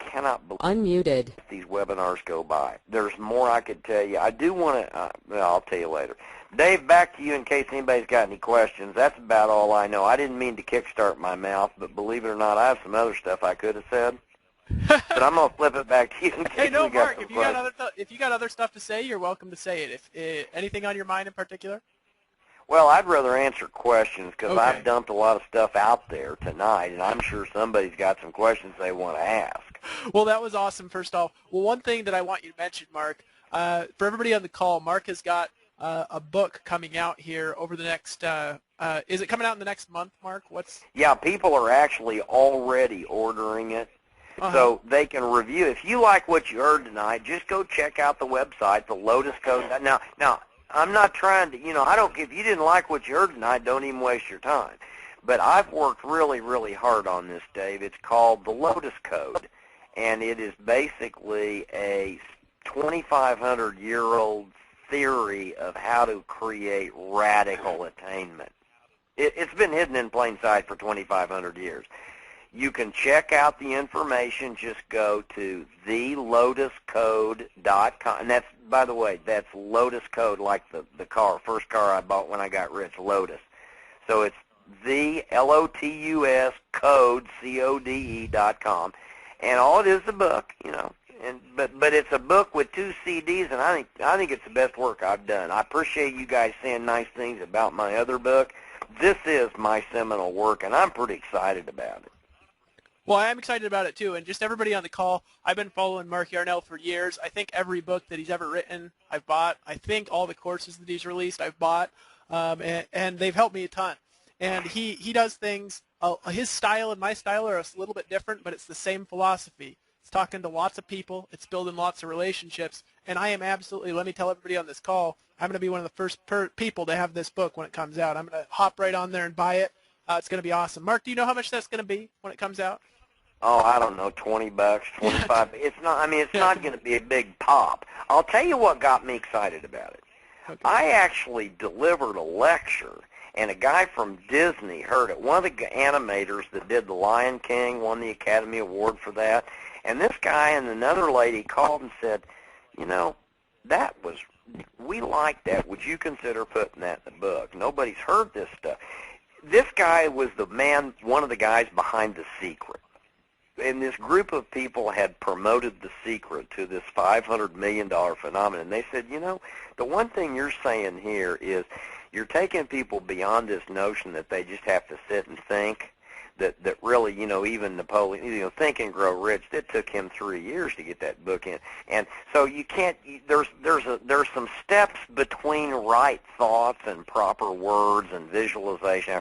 cannot believe Unmuted. these webinars go by. There's more I could tell you. I do want to, well, I'll tell you later. Dave, back to you in case anybody's got any questions. That's about all I know. I didn't mean to kickstart my mouth, but believe it or not, I have some other stuff I could have said. But I'm going to flip it back to you in case Hey, no, we got Mark, some if you got other stuff to say, you're welcome to say it. If anything on your mind in particular? Well, I'd rather answer questions because Okay. I've dumped a lot of stuff out there tonight, and I'm sure somebody's got some questions they want to ask. Well, that was awesome, first off. Well, one thing that I want you to mention, Mark, for everybody on the call, Mark has got a book coming out here over the next, is it coming out in the next month, Mark? Yeah, people are actually already ordering it. So they can review. If you like what you heard tonight, just go check out the website, the Lotus Code. Now, I'm not trying to, you know, if you didn't like what you heard tonight, don't even waste your time. But I've worked really, really hard on this, Dave. It's called the Lotus Code, and it is basically a 2,500-year-old theory of how to create radical attainment. It's been hidden in plain sight for 2,500 years. You can check out the information. Just go to thelotuscode.com. And that's, by the way, that's Lotus Code, like the car, first car I bought when I got rich, Lotus. So it's the Lotus code, CODE.com. And all it is a book, you know. But it's a book with 2 CDs, and I think it's the best work I've done. I appreciate you guys saying nice things about my other book. This is my seminal work, and I'm pretty excited about it. Well, I am excited about it, too. And just everybody on the call, I've been following Mark Yarnell for years. I think every book that he's ever written, I've bought. I think all the courses that he's released, I've bought. And they've helped me a ton. And he does things, his style and my style are a little bit different, but it's the same philosophy. It's talking to lots of people. It's building lots of relationships. And I am absolutely, let me tell everybody on this call, I'm going to be one of the first people to have this book when it comes out. I'm going to hop right on there and buy it. It's going to be awesome. Mark, do you know how much that's going to be when it comes out? Oh, I don't know, $20, $25. It's not. I mean, it's not going to be a big pop. I'll tell you what got me excited about it. Okay. I actually delivered a lecture, and a guy from Disney heard it. One of the animators that did The Lion King won the Academy Award for that. And this guy and another lady called and said, you know, we like that. Would you consider putting that in the book? Nobody's heard this stuff. This guy was one of the guys behind The Secret. And this group of people had promoted The Secret to this $500 million phenomenon. They said, you know, the one thing you're saying here is you're taking people beyond this notion that they just have to sit and think, that really, you know, even Napoleon, you know, Think and Grow Rich, it took him 3 years to get that book in. And so you can't, there's some steps between right thoughts and proper words and visualization.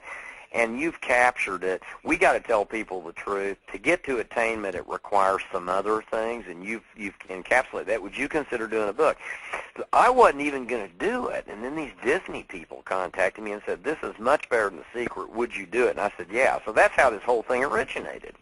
And you've captured it. We got to tell people the truth. To get to attainment, it requires some other things, and you've encapsulated that. Would you consider doing a book? I wasn't even going to do it, and then these Disney people contacted me and said, this is much better than The Secret. Would you do it? And I said, yeah. So that's how this whole thing originated.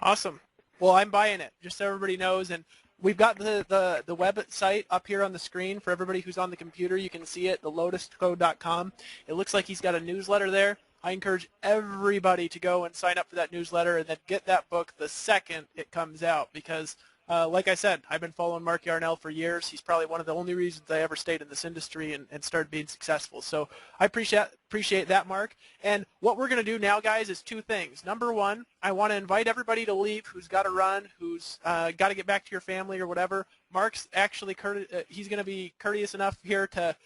Awesome. Well, I'm buying it, just so everybody knows. And we've got the website up here on the screen for everybody who's on the computer. You can see it, thelotuscode.com. It looks like he's got a newsletter there. I encourage everybody to go and sign up for that newsletter and then get that book the second it comes out because, like I said, I've been following Mark Yarnell for years. He's probably one of the only reasons I ever stayed in this industry and started being successful. So I appreciate that, Mark. And what we're going to do now, guys, is 2 things. Number 1, I want to invite everybody to leave who's got to run, who's got to get back to your family or whatever. Mark's actually he's going to be courteous enough here to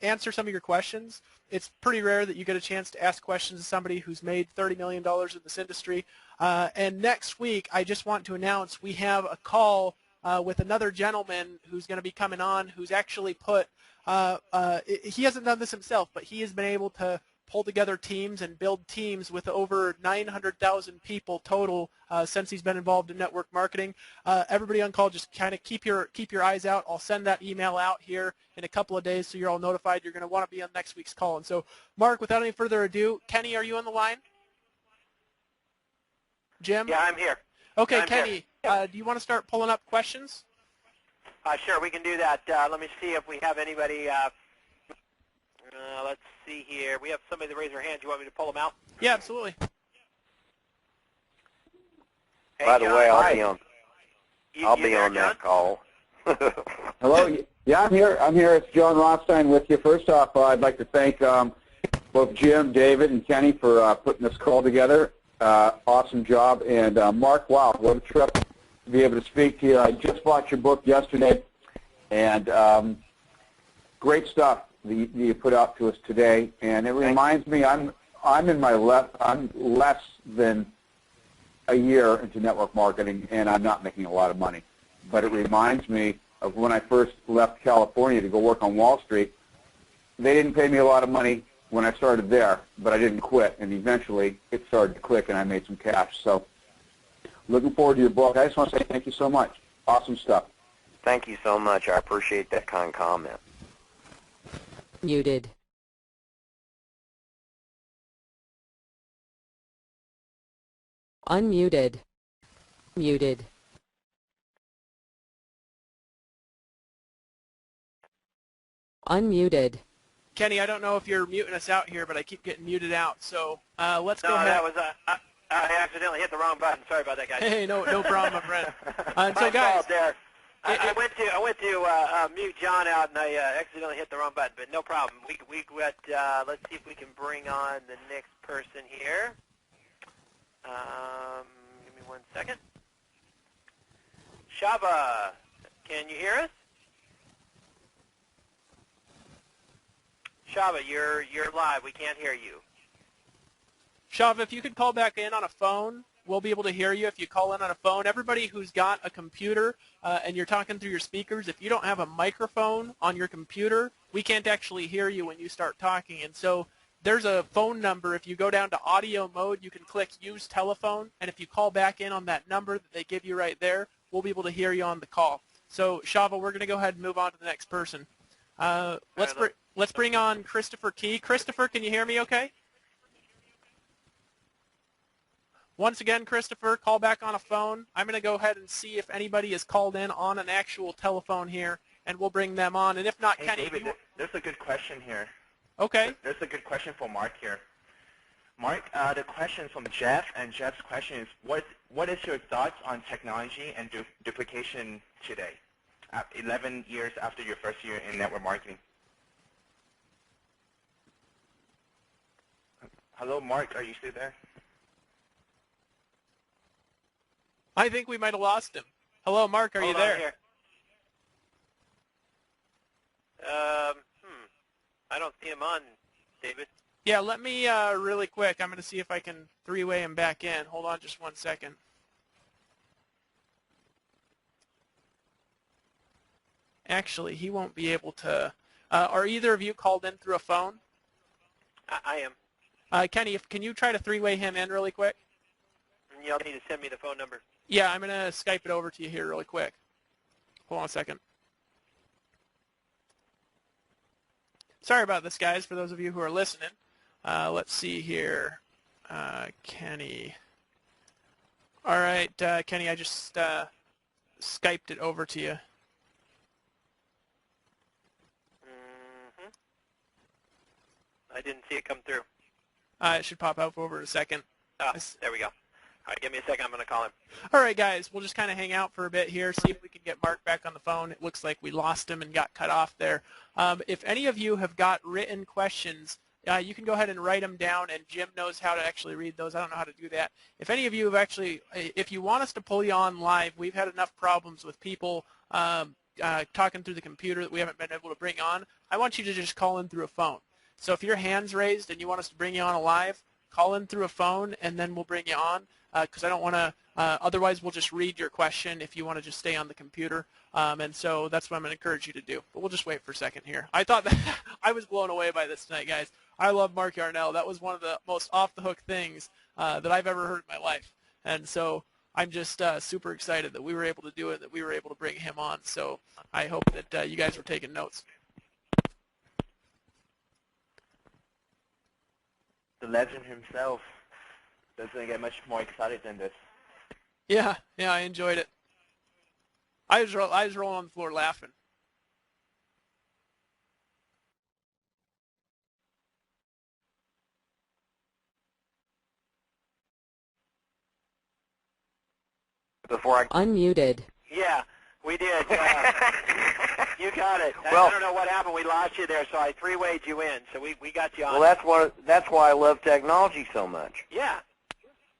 answer some of your questions. It's pretty rare that you get a chance to ask questions to somebody who's made $30 million in this industry. And next week, I just want to announce we have a call with another gentleman who's going to be coming on, who's actually put he hasn't done this himself, but he has been able to pull together teams and build teams with over 900,000 people total since he's been involved in network marketing. Everybody on call, just kind of keep your eyes out. I'll send that email out here in a couple of days so you're all notified. You're going to want to be on next week's call. And so, Mark, without any further ado, Kenny, are you on the line? Jim? Yeah, I'm here. Okay, I'm Kenny, do you want to start pulling up questions? Sure, we can do that. Let me see if we have anybody. Let's see here. We have somebody that raised their hand. Do you want me to pull them out? Yeah, absolutely. Hey, By the John, way, hi. I'll You be there, on that John? call. Hello. Yeah, I'm here. It's John Rothstein with you. First off, I'd like to thank both Jim, David, and Kenny for putting this call together. Awesome job. And Mark, wow, what a trip to be able to speak to you. I just bought your book yesterday, and great stuff that you put out to us today. And it reminds me, I'm less than a year into network marketing, and I'm not making a lot of money. But it reminds me of when I first left California to go work on Wall Street. They didn't pay me a lot of money when I started there, but I didn't quit, and eventually it started to click, and I made some cash. So looking forward to your book. I just want to say thank you so much. Awesome stuff. Thank you so much. I appreciate that kind comment. Muted. Unmuted. Muted. Unmuted. Kenny, I don't know if you're muting us out here, but I keep getting muted out. So let's go ahead. No, that was I accidentally hit the wrong button. Sorry about that, guys. Hey, no problem, my friend. And so, My guys, fault there. I went to mute John out, and I accidentally hit the wrong button, but no problem. We got. Let's see if we can bring on the next person here. Give me 1 second. Shava, can you hear us? Shava, you're live. We can't hear you. Shava, if you could call back in on a phone, we'll be able to hear you if you call in on a phone. Everybody who's got a computer and you're talking through your speakers, if you don't have a microphone on your computer, we can't actually hear you when you start talking. And so there's a phone number. If you go down to audio mode, you can click Use Telephone, and if you call back in on that number that they give you right there, we'll be able to hear you on the call. So, Shava, we're going to go ahead and move on to the next person. Let's bring on Christopher Key. Christopher, can you hear me okay? Once again, Christopher, call back on a phone. I'm going to go ahead and see if anybody is called in on an actual telephone here, and we'll bring them on. And if not, Hey, Kenny, David, there's a good question here. Okay. There's a good question for Mark here. Mark, the question from Jeff, and Jeff's question is, what is your thoughts on technology and duplication today, 11 years after your first year in network marketing? Hello, Mark, are you still there? I think we might have lost him. Hello, Mark, are you there? Here. I don't see him on, David. Yeah, let me really quick. I'm going to see if I can three-way him back in. Hold on just 1 second. Actually, he won't be able to. Are either of you called in through a phone? I am. Kenny, can you try to three-way him in really quick? You'll need to send me the phone number. Yeah, I'm going to Skype it over to you here really quick. Hold on a second. Sorry about this, guys, for those of you who are listening. Let's see here. Kenny. All right, Kenny, I just Skyped it over to you. I didn't see it come through. It should pop up over in a second. Oh, there we go. All right, give me a second. I'm going to call him. All right, guys, we'll just kind of hang out for a bit here, see if we can get Mark back on the phone. It looks like we lost him and got cut off there. If any of you have got written questions, you can go ahead and write them down, and Jim knows how to actually read those. I don't know how to do that. If any of you have actually, if you want us to pull you on live, we've had enough problems with people talking through the computer that we haven't been able to bring on. I want you to just call in through a phone. So if your hand's raised and you want us to bring you on live, call in through a phone, and then we'll bring you on, because I don't want to Otherwise, we'll just read your question if you want to just stay on the computer. And so that's what I'm going to encourage you to do. But we'll just wait for a second here. I thought that I was blown away by this tonight, guys. I love Mark Yarnell. That was one of the most off-the-hook things that I've ever heard in my life. And so I'm just super excited that we were able to do it, that we were able to bring him on. So I hope that you guys were taking notes. The legend himself doesn't get much more excited than this. Yeah, I enjoyed it. I was rolling on the floor laughing. Unmuted. Yeah, we did. You got it. Well, I don't know what happened. We lost you there, so I three-wayed you in. So we got you on. Well, that's why I love technology so much. Yeah.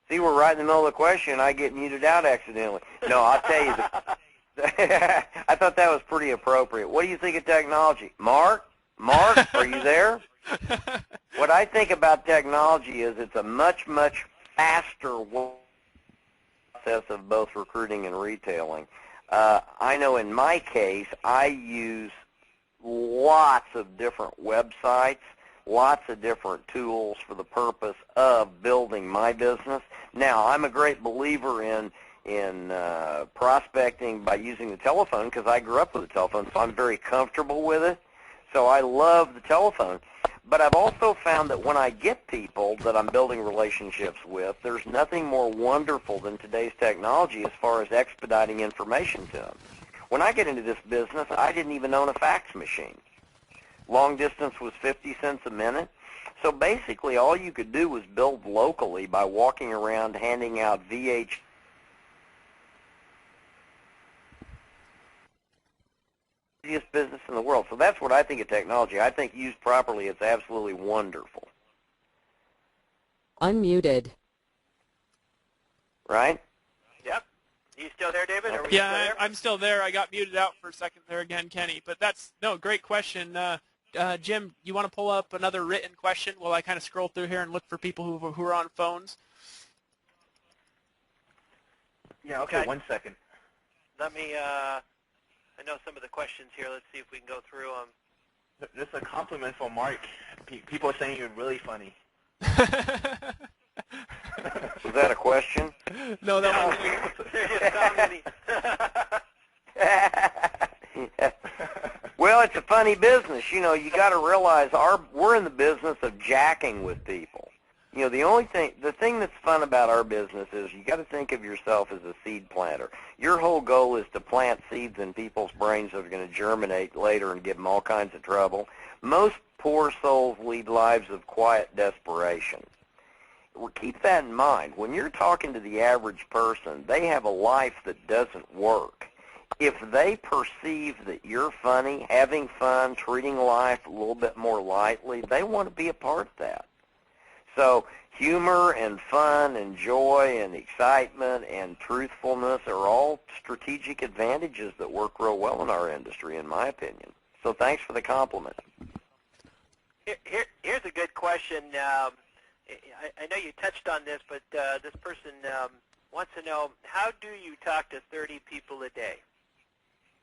See, we're right in the middle of the question, and I get muted out accidentally. No, I'll tell you. I thought that was pretty appropriate. What do you think of technology? Mark, are you there? What I think about technology is it's a much, much faster process of both recruiting and retailing. I know in my case, I use lots of different websites, lots of different tools for the purpose of building my business. Now, I'm a great believer in prospecting by using the telephone because I grew up with a telephone, so I'm very comfortable with it. So I love the telephone. But I've also found that when I get people that I'm building relationships with, there's nothing more wonderful than today's technology as far as expediting information to them. When I get into this business, I didn't even own a fax machine. Long distance was 50 cents a minute. So basically all you could do was build locally by walking around handing out VH. Easiest business in the world. So that's what I think of technology. I think used properly, it's absolutely wonderful. Unmuted. Right? Yep. You still there, David? Are we Yeah, still there? I'm still there. I got muted out for a second there again, Kenny. But great question. Jim, you want to pull up another written question while I kind of scroll through here and look for people who are on phones? Yeah, okay, 1 second. Let me, I know some of the questions here. Let's see if we can go through them. Just a compliment for Mark. People are saying you're really funny. Was that a question? No, that was Well, it's a funny business. You know, you got to realize we're in the business of jacking with people. You know, the thing that's fun about our business is you got to think of yourself as a seed planter. Your whole goal is to plant seeds in people's brains that are going to germinate later and give them all kinds of trouble. Most poor souls lead lives of quiet desperation. Well, keep that in mind. When you're talking to the average person, they have a life that doesn't work. If they perceive that you're funny, having fun, treating life a little bit more lightly, they want to be a part of that. So humor and fun and joy and excitement and truthfulness are all strategic advantages that work real well in our industry, in my opinion. So thanks for the compliment. Here's a good question. I know you touched on this, but this person wants to know, how do you talk to 30 people a day?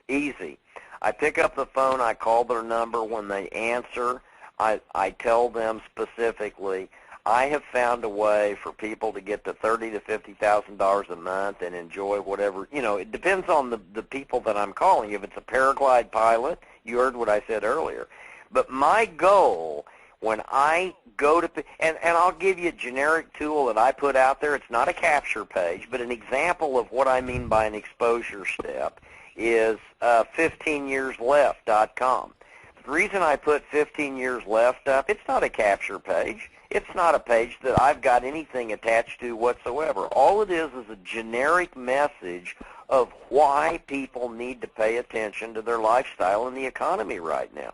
Easy. I pick up the phone, I call their number. When they answer, I tell them specifically, I have found a way for people to get to $30,000 to $50,000 a month and enjoy whatever. You know, it depends on the people that I'm calling. If it's a paraglide pilot, you heard what I said earlier. But my goal when I go to, and I'll give you a generic tool that I put out there. It's not a capture page, but an example of what I mean by an exposure step is 15yearsleft.com. The reason I put 15 years left up, it's not a capture page. It's not a page that I've got anything attached to whatsoever. All it is a generic message of why people need to pay attention to their lifestyle and the economy right now.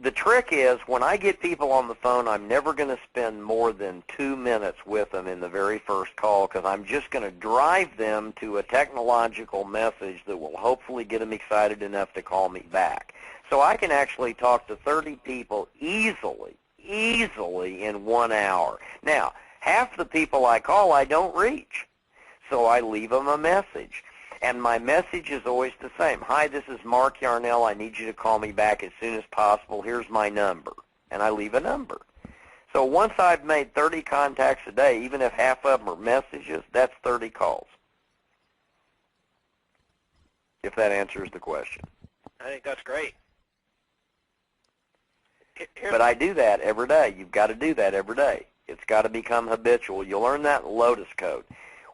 The trick is, when I get people on the phone, I'm never going to spend more than 2 minutes with them in the very first call, because I'm just going to drive them to a technological message that will hopefully get them excited enough to call me back. So I can actually talk to 30 people easily in 1 hour. Now, half the people I call I don't reach. So I leave them a message. And my message is always the same. Hi, this is Mark Yarnell. I need you to call me back as soon as possible. Here's my number. And I leave a number. So once I've made 30 contacts a day, even if half of them are messages, that's 30 calls. If that answers the question. I think that's great. But I do that every day. You've got to do that every day. It's got to become habitual. You'll learn that in Lotus Code.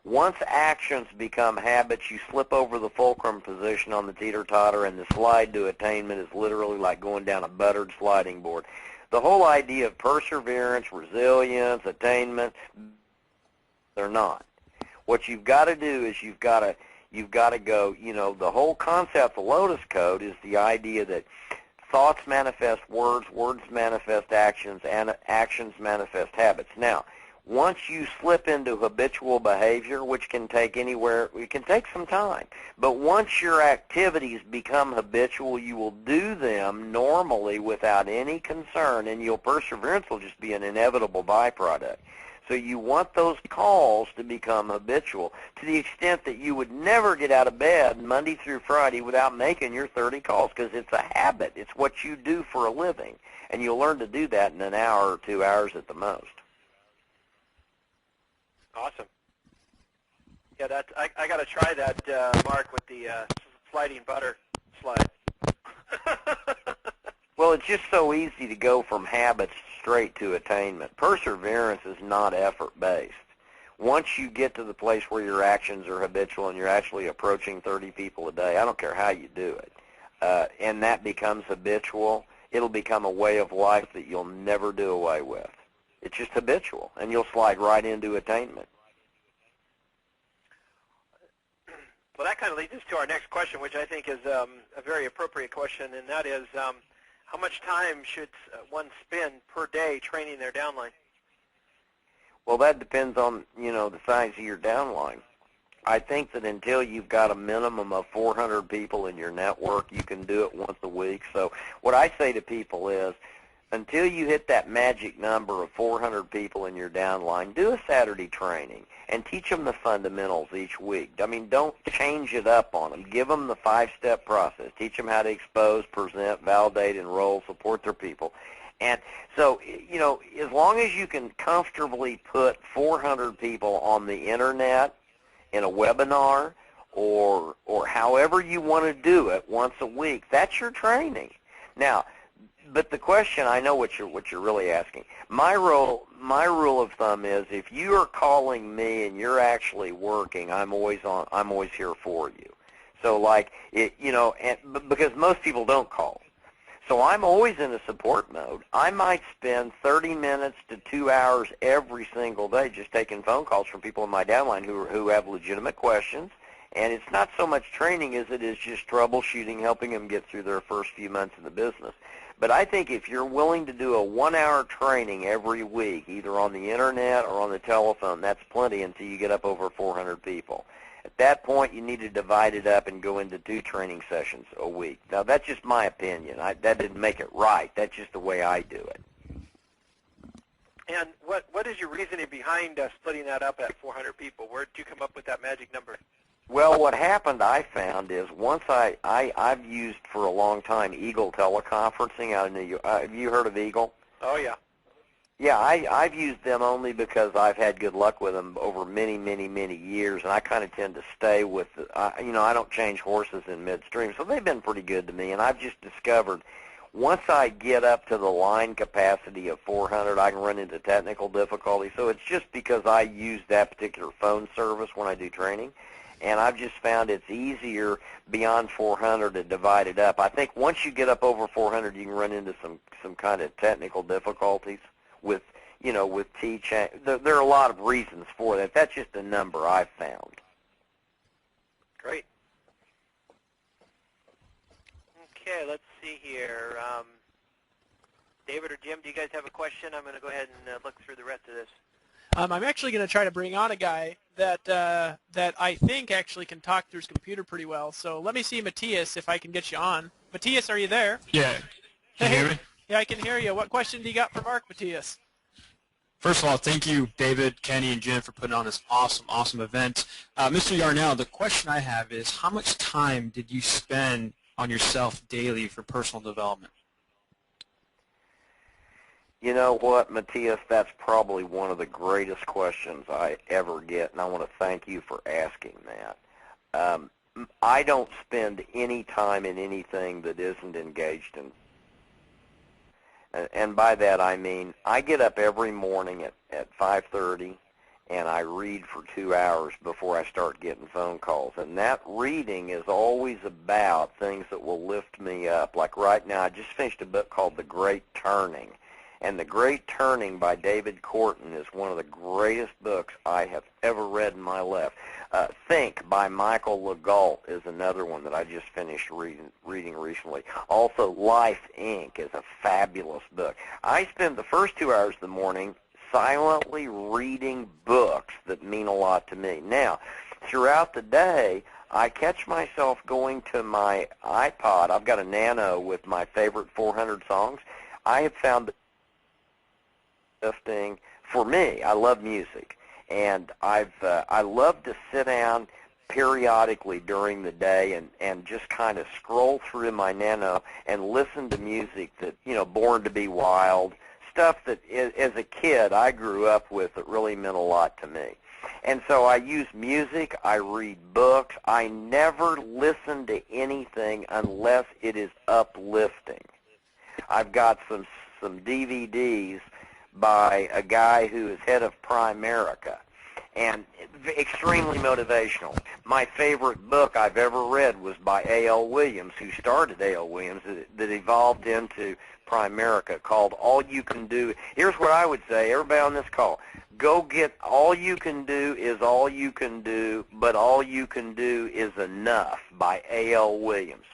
Once actions become habits, you slip over the fulcrum position on the teeter-totter, and the slide to attainment is literally like going down a buttered sliding board. The whole idea of perseverance, resilience, attainment, they're not. What you've got to do is you've got to go, the whole concept of Lotus Code is the idea that thoughts manifest words, words manifest actions, and actions manifest habits. Now, once you slip into habitual behavior, which can take anywhere, it can take some time, but once your activities become habitual, you will do them normally without any concern, and your perseverance will just be an inevitable byproduct. So you want those calls to become habitual to the extent that you would never get out of bed Monday through Friday without making your 30 calls, because it's a habit. It's what you do for a living, and you'll learn to do that in an hour or 2 hours at the most. Awesome. Yeah, I got to try that, Mark, with the sliding butter slide. Well, it's just so easy to go from habits straight to attainment. Perseverance is not effort-based. Once you get to the place where your actions are habitual and you're actually approaching 30 people a day, I don't care how you do it, and that becomes habitual, it'll become a way of life that you'll never do away with. It's just habitual, and you'll slide right into attainment. Well, that kind of leads us to our next question, which I think is a very appropriate question, and that is, how much time should one spend per day training their downline? Well, that depends on, the size of your downline. I think that until you've got a minimum of 400 people in your network, you can do it once a week. So what I say to people is, until you hit that magic number of 400 people in your downline, do a Saturday training and teach them the fundamentals each week. I mean, don't change it up on them. Give them the 5-step process. Teach them how to expose, present, validate, enroll, support their people. And so, as long as you can comfortably put 400 people on the Internet in a webinar or however you want to do it once a week, that's your training. Now, but the question, I know what you're really asking. My rule of thumb is, if you are calling me and you're actually working, I'm always here for you. So because most people don't call. So I'm always in a support mode. I might spend 30 minutes to 2 hours every single day just taking phone calls from people in my downline who have legitimate questions. And it's not so much training as it is just troubleshooting, helping them get through their first few months in the business. But I think if you're willing to do a 1-hour training every week, either on the Internet or on the telephone, that's plenty until you get up over 400 people. At that point, you need to divide it up and go into 2 training sessions a week. Now, that's just my opinion. That didn't make it right. That's just the way I do it. And what is your reasoning behind splitting that up at 400 people? Where did you come up with that magic number? Well, what happened, I found, is once I've used for a long time Eagle teleconferencing out in New York. Have you heard of Eagle? Oh, yeah. Yeah, I've used them only because I've had good luck with them over many, many, many years, and I kind of tend to stay with, I don't change horses in midstream, so they've been pretty good to me, and I've just discovered once I get up to the line capacity of 400, I can run into technical difficulty, so it's just because I use that particular phone service when I do training. And I've just found it's easier beyond 400 to divide it up. I think once you get up over 400, you can run into some kind of technical difficulties with teaching. There are a lot of reasons for that. That's just a number I've found. Great. Okay, let's see here. David or Jim, do you guys have a question? I'm going to go ahead and look through the rest of this. I'm actually going to try to bring on a guy that I think actually can talk through his computer pretty well. So let me see, Matthias, if I can get you on. Matthias, are you there? Yeah. Can you hear me? Yeah, I can hear you. What question do you got for Mark, Matthias? First of all, thank you, David, Kenny, and Jim, for putting on this awesome event. Mr. Yarnell, the question I have is, how much time did you spend on yourself daily for personal development? You know what, Matthias, that's probably one of the greatest questions I ever get, and I want to thank you for asking that. I don't spend any time in anything that isn't engaged in. And by that I mean I get up every morning at 5:30 and I read for 2 hours before I start getting phone calls. And that reading is always about things that will lift me up. Like right now, I just finished a book called The Great Turning. And The Great Turning by David Corton is one of the greatest books I have ever read in my life. Think by Michael Legault is another one that I just finished reading recently. Also, Life, Inc. is a fabulous book. I spend the first 2 hours of the morning silently reading books that mean a lot to me. Now, throughout the day, I catch myself going to my iPod. I've got a Nano with my favorite 400 songs. I have found uplifting for me. I love music, and I love to sit down periodically during the day and just kind of scroll through my Nano and listen to music that, you know, Born to Be Wild, stuff that as a kid I grew up with that really meant a lot to me. And so I use music, I read books, I never listen to anything unless it is uplifting. I've got some DVDs by a guy who is head of Primerica, and extremely motivational. My favorite book I've ever read was by A.L. Williams, who started A.L. Williams, that evolved into Primerica, called All You Can Do. Here's what I would say, everybody on this call, go get All You Can Do is All You Can Do, but All You Can Do is Enough by A.L. Williams.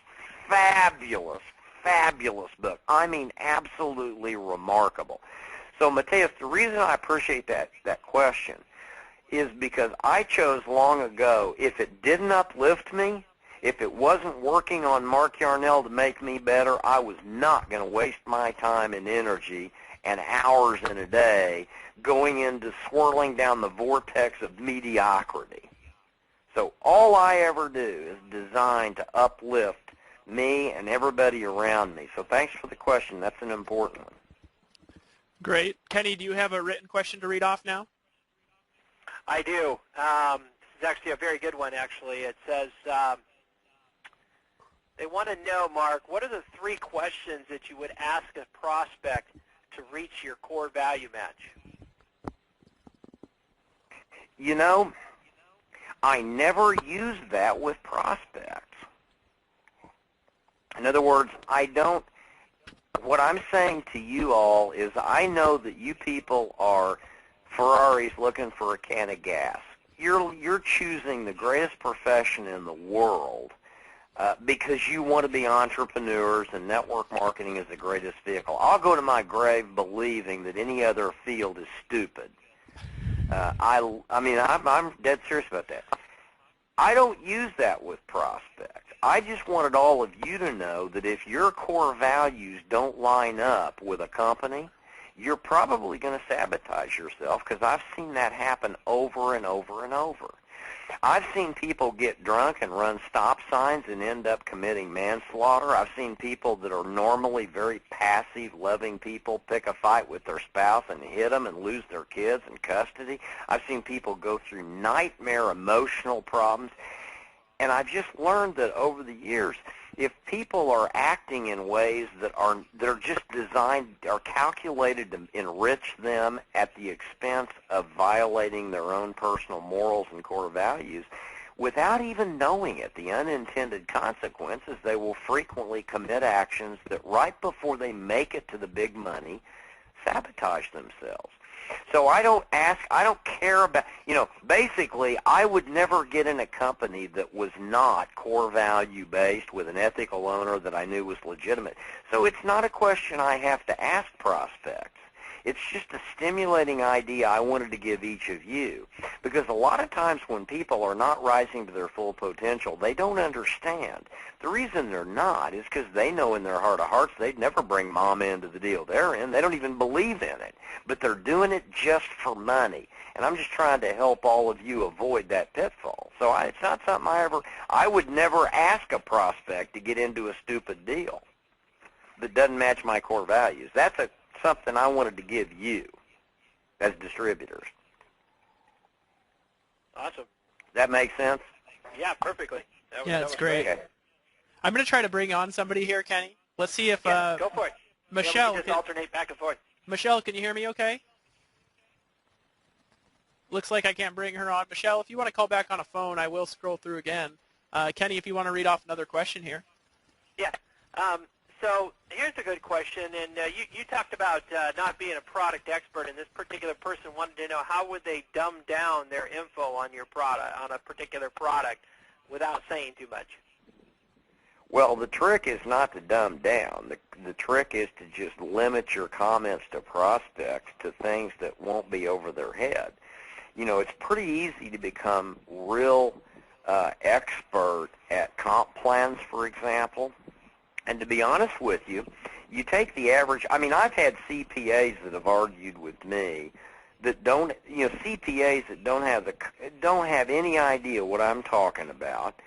Fabulous, fabulous book. I mean, absolutely remarkable. So, Matthias, the reason I appreciate that question is because I chose long ago, if it didn't uplift me, if it wasn't working on Mark Yarnell to make me better, I was not going to waste my time and energy and hours in a day going into swirling down the vortex of mediocrity. So all I ever do is designed to uplift me and everybody around me. So thanks for the question. That's an important one. Great. Kenny, do you have a written question to read off now? I do. This is actually a very good one, actually. It says, they want to know, Mark, what are the 3 questions that you would ask a prospect to reach your core value match? You know, I never use that with prospects. In other words, what I'm saying to you all is I know that you people are Ferraris looking for a can of gas. You're choosing the greatest profession in the world because you want to be entrepreneurs, and network marketing is the greatest vehicle. I'll go to my grave believing that any other field is stupid. I'm dead serious about that. I don't use that with prospects. I just wanted all of you to know that if your core values don't line up with a company, you're probably going to sabotage yourself, because I've seen that happen over and over and over. I've seen people get drunk and run stop signs and end up committing manslaughter. I've seen people that are normally very passive, loving people pick a fight with their spouse and hit them and lose their kids in custody. I've seen people go through nightmare emotional problems. And I've just learned that over the years, if people are acting in ways that are just designed, are calculated to enrich them at the expense of violating their own personal morals and core values, without even knowing it, the unintended consequences, they will frequently commit actions that right before they make it to the big money, sabotage themselves. So I don't care about, basically I would never get in a company that was not core value based with an ethical owner that I knew was legitimate. So it's not a question I have to ask prospects. It's just a stimulating idea I wanted to give each of you. Because a lot of times when people are not rising to their full potential, they don't understand. The reason they're not is because they know in their heart of hearts they'd never bring mama into the deal they're in. They don't even believe in it. But they're doing it just for money. And I'm just trying to help all of you avoid that pitfall. So it's not something I would never ask a prospect to get into a stupid deal that doesn't match my core values. That's something I wanted to give you as distributors. Awesome. That makes sense? Yeah, perfectly. That's great. Okay. I'm going to try to bring on somebody here, Kenny. Let's see if go for it. Michelle. We can just alternate back and forth. Michelle, can you hear me okay? Looks like I can't bring her on. Michelle, if you want to call back on a phone, I will scroll through again. Kenny, if you want to read off another question here. Yeah. So here's a good question, and you talked about not being a product expert, and this particular person wanted to know how would they dumb down their info on your product, on a particular product, without saying too much. Well, the trick is not to dumb down. The trick is to just limit your comments to prospects to things that won't be over their head. You know, it's pretty easy to become real expert at comp plans, for example. And to be honest with you, you take the average. I mean, I've had CPAs that have argued with me that don't, CPAs that don't have any idea what I'm talking about.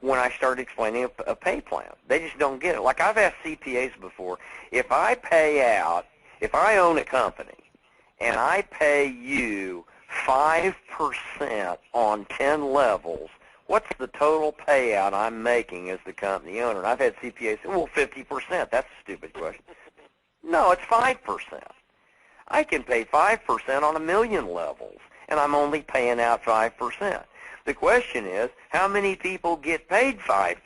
When I start explaining a pay plan, they just don't get it. Like I've asked CPAs before, if I own a company, and I pay you 5% on 10 levels, what's the total payout I'm making as the company owner? And I've had CPAs say, well, 50%. That's a stupid question. No, it's 5%. I can pay 5% on 1 million levels, and I'm only paying out 5%. The question is, how many people get paid 5%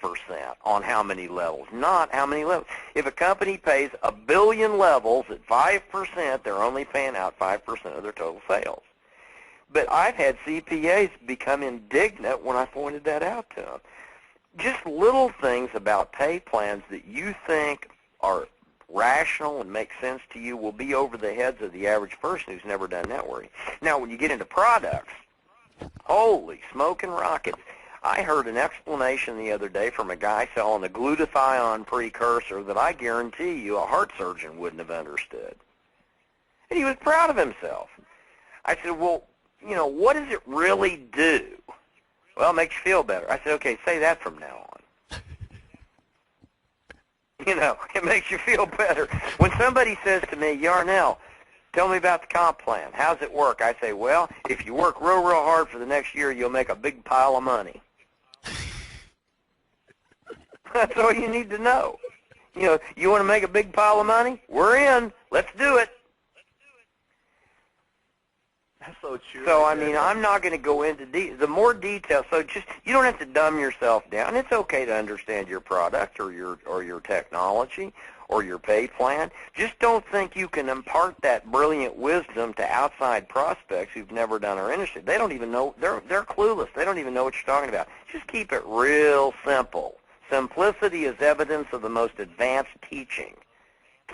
on how many levels, not how many levels. If a company pays 1 billion levels at 5%, they're only paying out 5% of their total sales. But I've had CPAs become indignant when I pointed that out to them. Just little things about pay plans that you think are rational and make sense to you will be over the heads of the average person who's never done networking. Now, when you get into products, holy smoke and rockets. I heard an explanation the other day from a guy selling a glutathione precursor that I guarantee you a heart surgeon wouldn't have understood. And he was proud of himself. I said, well, what does it really do? Well, it makes you feel better. I said, okay, say that from now on. It makes you feel better. When somebody says to me, Yarnell, tell me about the comp plan. How's it work? I say, well, if you work real, real hard for the next year, you'll make a big pile of money. That's all you need to know. You want to make a big pile of money? We're in. Let's do it. That's so true. So, I mean, I'm not going to go into the more details. So you don't have to dumb yourself down. It's okay to understand your product or your technology or your pay plan. Just don't think you can impart that brilliant wisdom to outside prospects who've never done our industry. They don't even know. They're clueless. They don't even know what you're talking about. Just keep it real simple. Simplicity is evidence of the most advanced teaching.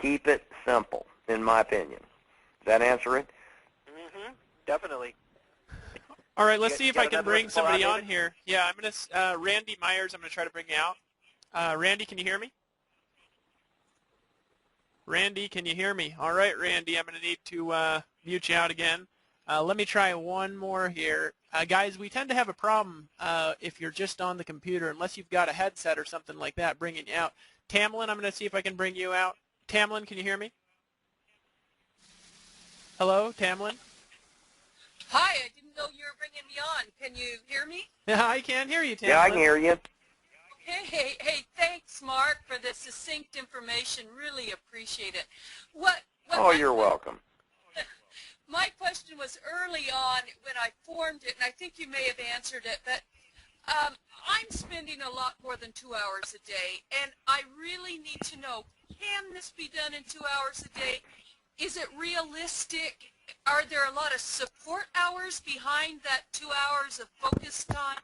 Keep it simple, in my opinion. Does that answer it? Mm-hmm. Definitely. All right, let's see if I can bring somebody on here. Yeah, I'm going to, Randy Myers, I'm going to try to bring you out. Randy, can you hear me? Randy, can you hear me? All right, Randy, I'm going to need to mute you out again. Let me try one more here. Guys, we tend to have a problem if you're just on the computer, unless you've got a headset or something like that bringing you out. Tamlin, I'm going to see if I can bring you out. Tamlin, can you hear me? Hello, Tamlin? Hi, I didn't know you were bringing me on. Can you hear me? Yeah, I can hear you, Tamlin. Yeah, I can hear you. Hey, thanks, Mark, for the succinct information. Really appreciate it. You're welcome. My question was early on when I formed it, and I think you may have answered it, but I'm spending a lot more than 2 hours a day, and I really need to know, can this be done in 2 hours a day? Is it realistic? Are there a lot of support hours behind that 2 hours of focus time?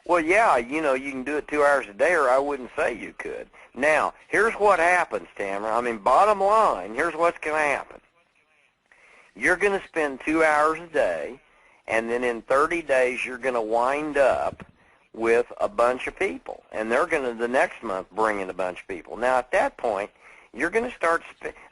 Well, yeah, you can do it 2 hours a day, or I wouldn't say you could. Now, here's what happens, Tamara. I mean, bottom line, here's what's going to happen. You're going to spend 2 hours a day, and then in 30 days you're going to wind up with a bunch of people, and they're going to the next month bring in a bunch of people. Now, at that point, you're going to start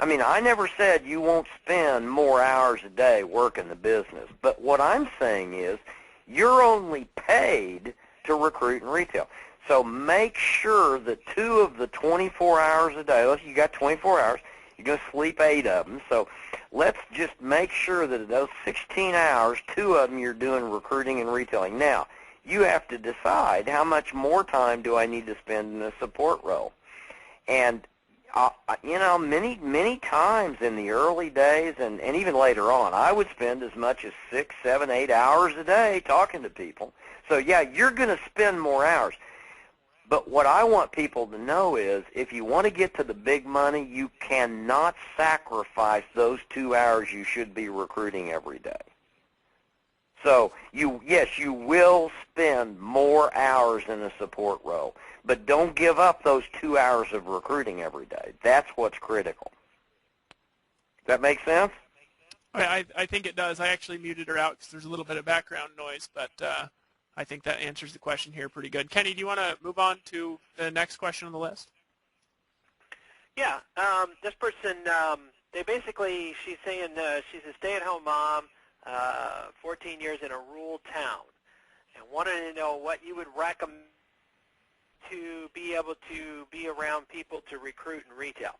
I never said you won't spend more hours a day working the business, but what I'm saying is you're only paid to recruit and retail. So make sure that 2 of the 24 hours a day, you got 24 hours, you're going to sleep 8 of them, so let's just make sure that those 16 hours, 2 of them you're doing recruiting and retailing. Now, you have to decide how much more time do I need to spend in a support role. And, many times in the early days and even later on, I would spend as much as 6, 7, 8 hours a day talking to people. So, yeah, you're going to spend more hours. But what I want people to know is if you want to get to the big money, you cannot sacrifice those 2 hours you should be recruiting every day. So, yes, you will spend more hours in a support role, but don't give up those 2 hours of recruiting every day. That's what's critical. Does that make sense? I think it does. I actually muted her out because there's a little bit of background noise, but I think that answers the question here pretty good. Kenny, do you want to move on to the next question on the list? Yeah, this person, she's saying she's a stay-at-home mom, 14 years in a rural town, and wanted to know what you would recommend to be able to be around people to recruit and retail.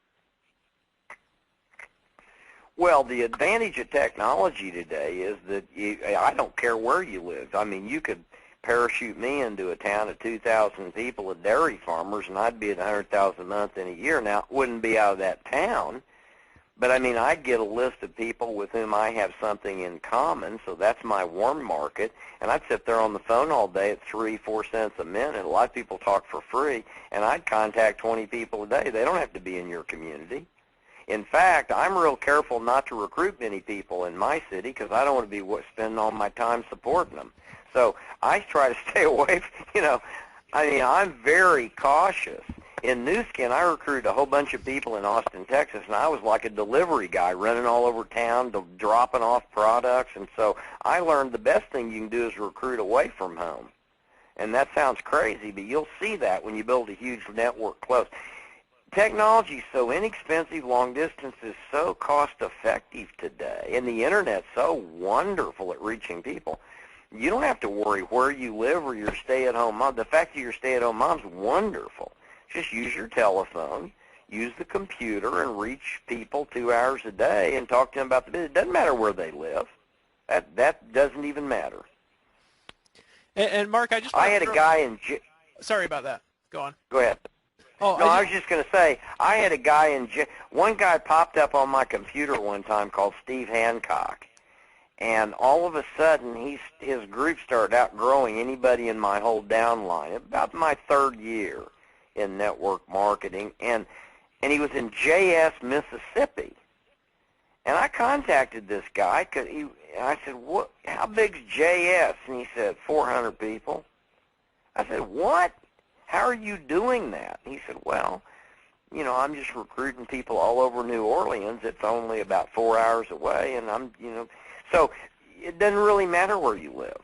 Well, the advantage of technology today is that I don't care where you live. I mean, you could parachute me into a town of 2,000 people of dairy farmers, and I'd be at 100,000 a month in a year. Now, it wouldn't be out of that town, but I mean, I'd get a list of people with whom I have something in common, so that's my warm market, and I'd sit there on the phone all day at 3-4 cents a minute. A lot of people talk for free, and I'd contact 20 people a day. They don't have to be in your community. In fact, I'm real careful not to recruit many people in my city because I don't want to be spending all my time supporting them. So I try to stay away from, I'm very cautious. In New Skin, I recruited a whole bunch of people in Austin, Texas, and I was like a delivery guy running all over town, dropping off products. And so I learned the best thing you can do is recruit away from home. And that sounds crazy, but you'll see that when you build a huge network close. Technology is so inexpensive, long distance is so cost-effective today, and the Internet's so wonderful at reaching people. You don't have to worry where you live or your stay-at-home mom. The fact that you're stay-at-home mom's wonderful. Just use your telephone, use the computer, and reach people 2 hours a day and talk to them about the business. It doesn't matter where they live. That doesn't even matter. And Mark, I had a guy in... Sorry about that. Go on. Go ahead. Oh, no, I was just going to say, I had a guy one guy popped up on my computer one time called Steve Hancock, and all of a sudden his group started outgrowing anybody in my whole downline. About my 3rd year in network marketing, and he was in JS, Mississippi. And I contacted this guy, and I said, how big's JS? And he said, 400 people. I said, what? How are you doing that? He said, well, I'm just recruiting people all over New Orleans. It's only about 4 hours away, and so it doesn't really matter where you live.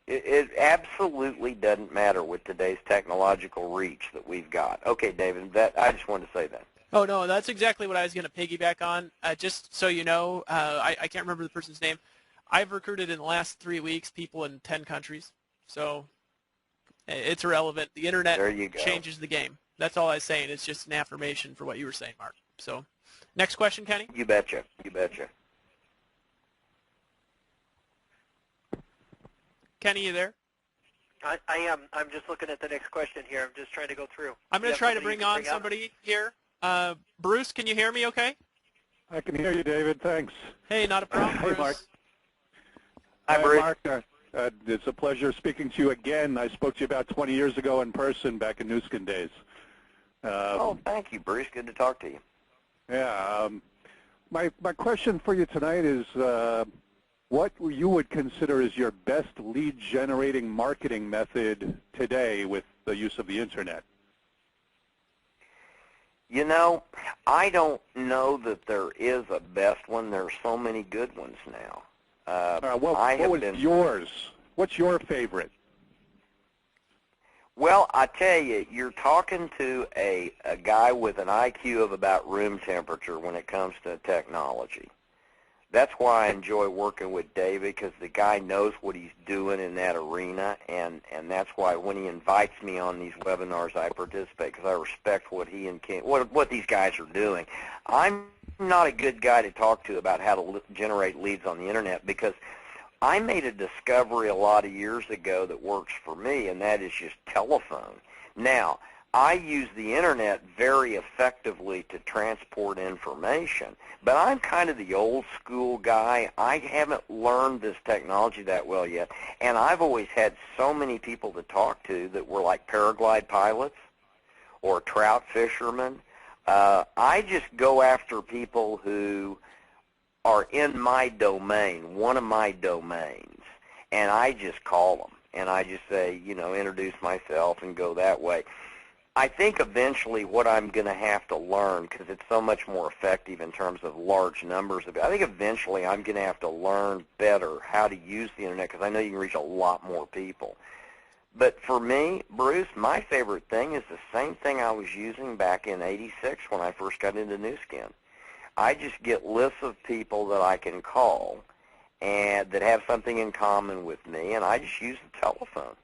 It absolutely doesn't matter with today's technological reach that we've got. Okay, David, I just wanted to say that. Oh, no, that's exactly what I was going to piggyback on. Just so you know, I can't remember the person's name. I've recruited in the last 3 weeks people in 10 countries, so it's irrelevant. The Internet changes the game. That's all I was saying. It's just an affirmation for what you were saying, Mark. So, next question, Kenny? You betcha. You betcha. Kenny, you there? I am. I'm just looking at the next question here. I'm just trying to go through. I'm going to try to bring on somebody here. Bruce, can you hear me okay? I can hear you, David. Thanks. Hey, not a problem, Bruce. Hey, Mark. Hi, Bruce. Mark, it's a pleasure speaking to you again. I spoke to you about 20 years ago in person back in New Skin days. Thank you, Bruce. Good to talk to you. Yeah. My question for you tonight is what you would consider is your best lead-generating marketing method today with the use of the Internet? You know, I don't know that there is a best one. There are so many good ones now. What was yours? What's your favorite? Well, I tell you, you're talking to a guy with an IQ of about room temperature when it comes to technology. That's why I enjoy working with David, because the guy knows what he's doing in that arena, and that's why when he invites me on these webinars, I participate, because I respect what he and Ken, what these guys are doing. I'm not a good guy to talk to about how to generate leads on the Internet, because I made a discovery a lot of years ago that works for me, and that is just telephone. Now, I use the Internet very effectively to transport information, but I'm kind of the old school guy. I haven't learned this technology that well yet, and I've always had so many people to talk to that were like paraglide pilots or trout fishermen. I just go after people who are in my domain, one of my domains, and I just call them, and I just say, you know, introduce myself and go that way. I think eventually what I'm going to have to learn, because it's so much more effective in terms of large numbers, I think eventually I'm going to have to learn better how to use the Internet, because I know you can reach a lot more people. But for me, Bruce, my favorite thing is the same thing I was using back in '86 when I first got into Nu Skin. I just get lists of people that I can call and that have something in common with me, and I just use the telephone.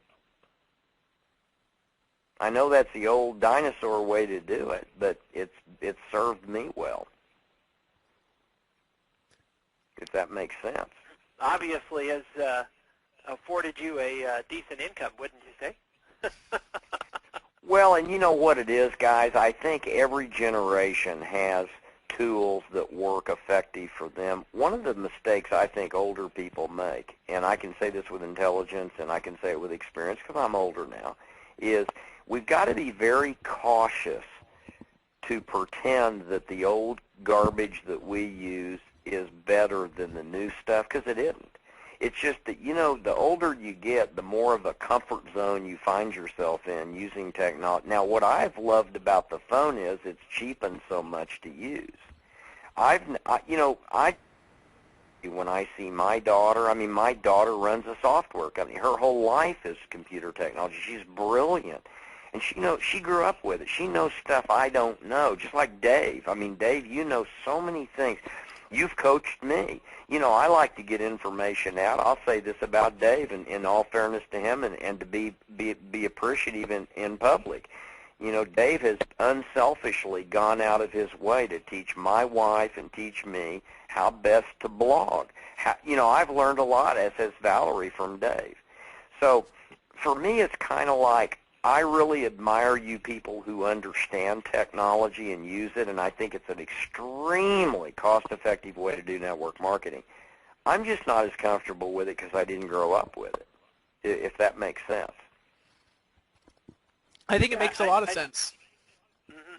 I know that's the old dinosaur way to do it, but it's served me well, if that makes sense. Obviously has afforded you a decent income, wouldn't you say? Well, and you know what it is, guys? I think every generation has tools that work effective for them. One of the mistakes I think older people make, and I can say this with intelligence and I can say it with experience because I'm older now, is we've got to be very cautious to pretend that the old garbage that we use is better than the new stuff, because it isn't. It's just that, you know, the older you get, the more of a comfort zone you find yourself in using technology. Now, what I've loved about the phone is it's cheapened so much to use. When I see my daughter, my daughter runs a software company. Her whole life is computer technology. She's brilliant. And she grew up with it. She knows stuff I don't know, just like Dave. Dave, you know so many things. You've coached me. I like to get information out. I'll say this about Dave, and in all fairness to him, and to be appreciative in public. Dave has unselfishly gone out of his way to teach my wife and teach me how best to blog. I've learned a lot, as has Valerie, from Dave. So for me, it's kind of like, I really admire you people who understand technology and use it, and I think it's an extremely cost-effective way to do network marketing. I'm just not as comfortable with it because I didn't grow up with it, if that makes sense. I think it makes a lot of sense.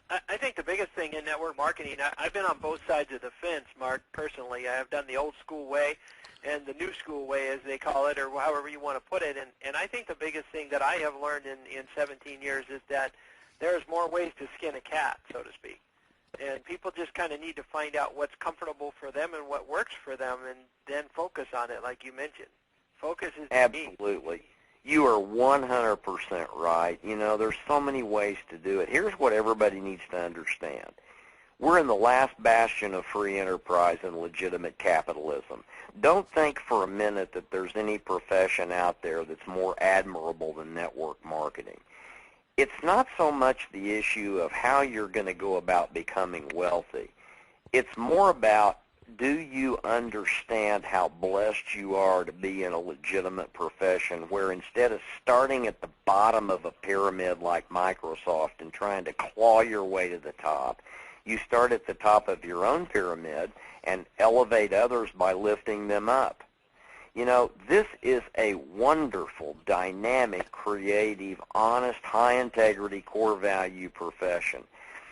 I think the biggest thing in network marketing, I've been on both sides of the fence, Mark, personally. I have done the old school way and the new school way, as they call it, or however you want to put it. And I think the biggest thing that I have learned in 17 years is that there's more ways to skin a cat, so to speak. And people just kind of need to find out what's comfortable for them and what works for them, and then focus on it, like you mentioned. Focus is the key. Absolutely. You are 100% right. There's so many ways to do it. Here's what everybody needs to understand. We're in the last bastion of free enterprise and legitimate capitalism. Don't think for a minute that there's any profession out there that's more admirable than network marketing. It's not so much the issue of how you're going to go about becoming wealthy. It's more about, do you understand how blessed you are to be in a legitimate profession where instead of starting at the bottom of a pyramid like Microsoft and trying to claw your way to the top, you start at the top of your own pyramid and elevate others by lifting them up. This is a wonderful, dynamic, creative, honest, high-integrity, core value profession.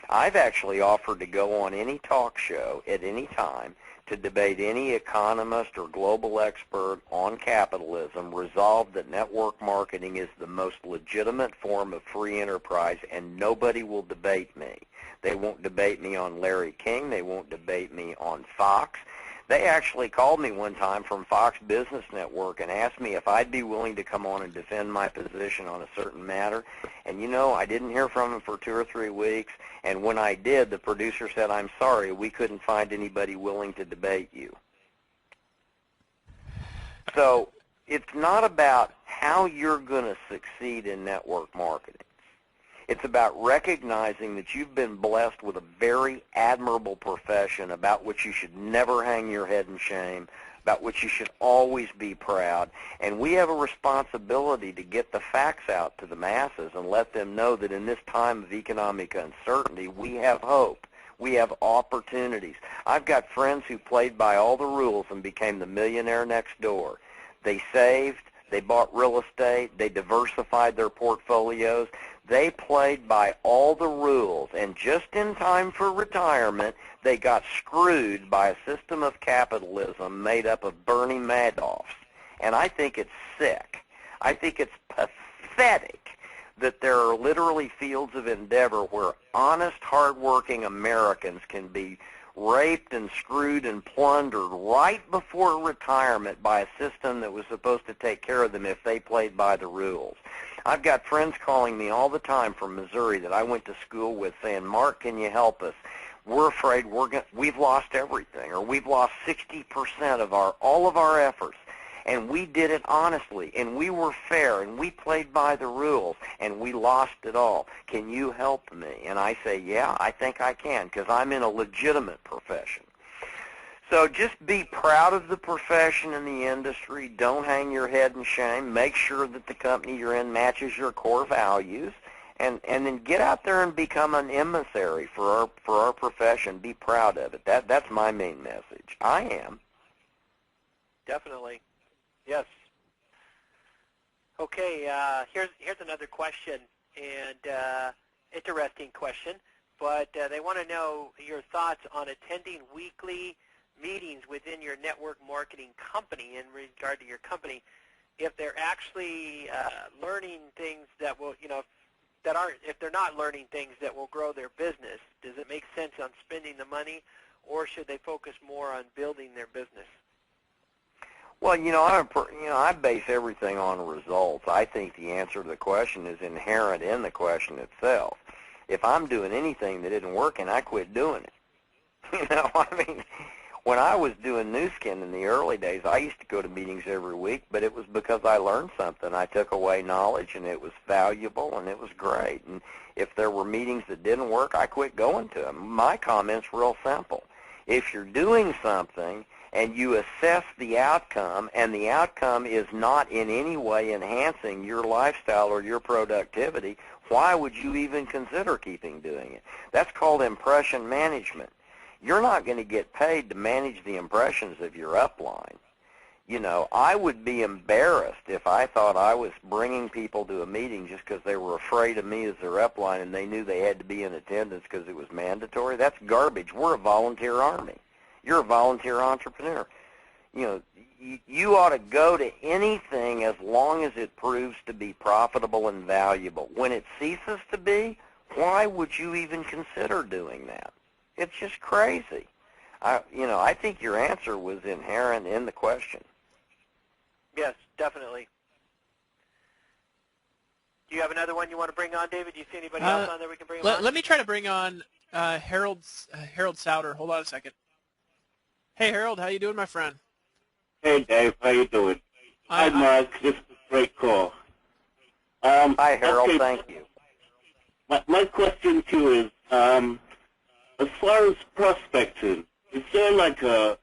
I've actually offered to go on any talk show at any time to debate any economist or global expert on capitalism, resolved that network marketing is the most legitimate form of free enterprise, and nobody will debate me. They won't debate me on Larry King. They won't debate me on Fox. They actually called me one time from Fox Business Network and asked me if I'd be willing to come on and defend my position on a certain matter. And, you know, I didn't hear from them for 2 or 3 weeks. And when I did, the producer said, "I'm sorry, we couldn't find anybody willing to debate you." So it's not about how you're going to succeed in network marketing. It's about recognizing that you've been blessed with a very admirable profession about which you should never hang your head in shame, about which you should always be proud. And we have a responsibility to get the facts out to the masses and let them know that in this time of economic uncertainty, we have hope. We have opportunities. I've got friends who played by all the rules and became the millionaire next door. They saved. They bought real estate. They diversified their portfolios. They played by all the rules, and just in time for retirement, they got screwed by a system of capitalism made up of Bernie Madoffs. And I think it's sick. I think it's pathetic that there are literally fields of endeavor where honest, hardworking Americans can be raped and screwed and plundered right before retirement by a system that was supposed to take care of them if they played by the rules. I've got friends calling me all the time from Missouri that I went to school with saying, "Mark, can you help us? We're afraid we've lost everything, or we've lost 60% of all of our efforts. And we did it honestly, and we were fair, and we played by the rules, and we lost it all. Can you help me?" And I say, "Yeah, I think I can, because I'm in a legitimate profession." So just be proud of the profession and the industry. Don't hang your head in shame. Make sure that the company you're in matches your core values, and then get out there and become an emissary for our profession. Be proud of it. That's my main message. I am. Definitely. Yes. Okay, here's another question, and interesting question, but they want to know your thoughts on attending weekly meetings within your network marketing company in regard to your company, if they're actually learning things that will, if they're not learning things that will grow their business. Does it make sense on spending the money, or should they focus more on building their business? Well, I base everything on results. I think the answer to the question is inherent in the question itself. If I'm doing anything that isn't working, I quit doing it. When I was doing Nu Skin in the early days, I used to go to meetings every week, but it was because I learned something. I took away knowledge, and it was valuable, and it was great. And if there were meetings that didn't work, I quit going to them. My comment's real simple. If you're doing something and you assess the outcome, and the outcome is not in any way enhancing your lifestyle or your productivity, why would you even consider keeping doing it? That's called impression management. You're not going to get paid to manage the impressions of your upline. I would be embarrassed if I thought I was bringing people to a meeting just because they were afraid of me as their upline and they knew they had to be in attendance because it was mandatory. That's garbage. We're a volunteer army. You're a volunteer entrepreneur. You ought to go to anything as long as it proves to be profitable and valuable. When it ceases to be, why would you even consider doing that? It's just crazy. I think your answer was inherent in the question. Yes, definitely. Do you have another one you want to bring on, David? Do you see anybody else on there we can bring on? Let me try to bring on Harold Souter. Hold on a second. Hey, Harold, how you doing, my friend? Hey, Dave. How you doing? Hi, Mark. This is a great call. Hi, Harold. Okay. Thank you. My question to you is, as far as prospecting, is there like a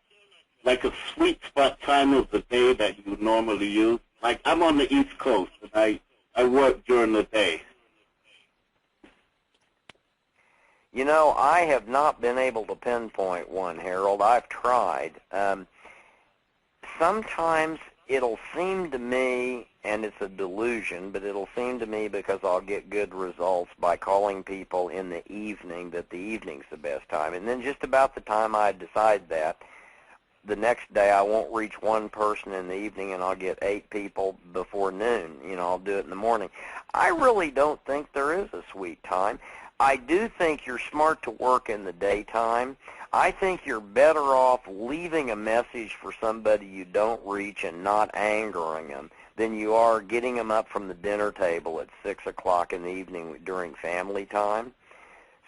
sweet spot time of the day that you normally use? Like, I'm on the East Coast, and I work during the day. I have not been able to pinpoint one, Harold. I've tried. Sometimes it'll seem to me, and it's a delusion, but it'll seem to me because I'll get good results by calling people in the evening that the evening's the best time. And then just about the time I decide that, the next day I won't reach one person in the evening, and I'll get 8 people before noon. I'll do it in the morning. I really don't think there is a sweet time. I do think you're smart to work in the daytime. I think you're better off leaving a message for somebody you don't reach and not angering them than you are getting them up from the dinner table at 6 o'clock in the evening during family time.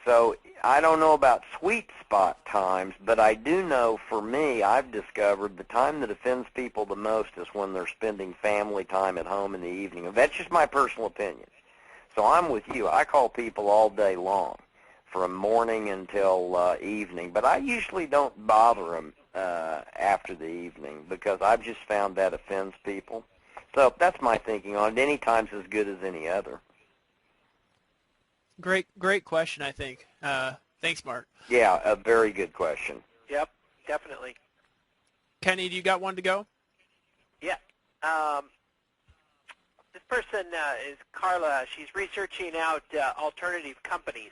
So I don't know about sweet spot times, but I do know for me, I've discovered the time that offends people the most is when they're spending family time at home in the evening. And that's just my personal opinion. So I'm with you. I call people all day long, from morning until evening, but I usually don't bother them after the evening because I've just found that offends people. So that's my thinking on it. Any time's as good as any other. Great question, I think. Thanks, Mark. Yeah, a very good question. Yep, definitely. Kenny, do you got one to go? Yeah. This person is Carla. She's researching out alternative companies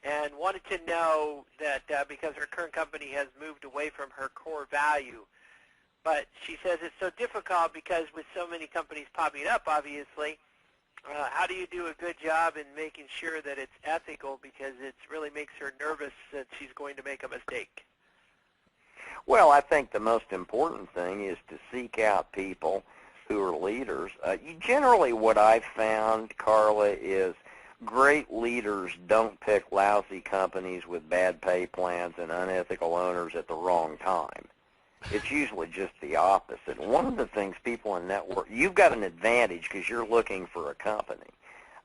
and wanted to know that because her current company has moved away from her core value. But she says it's so difficult because with so many companies popping up, obviously, how do you do a good job in making sure that it's ethical, because it really makes her nervous that she's going to make a mistake? Well, I think the most important thing is to seek out people who are leaders. Generally what I've found, Carla, is great leaders don't pick lousy companies with bad pay plans and unethical owners at the wrong time. It's usually just the opposite. One of the things people in network, you've got an advantage because you're looking for a company.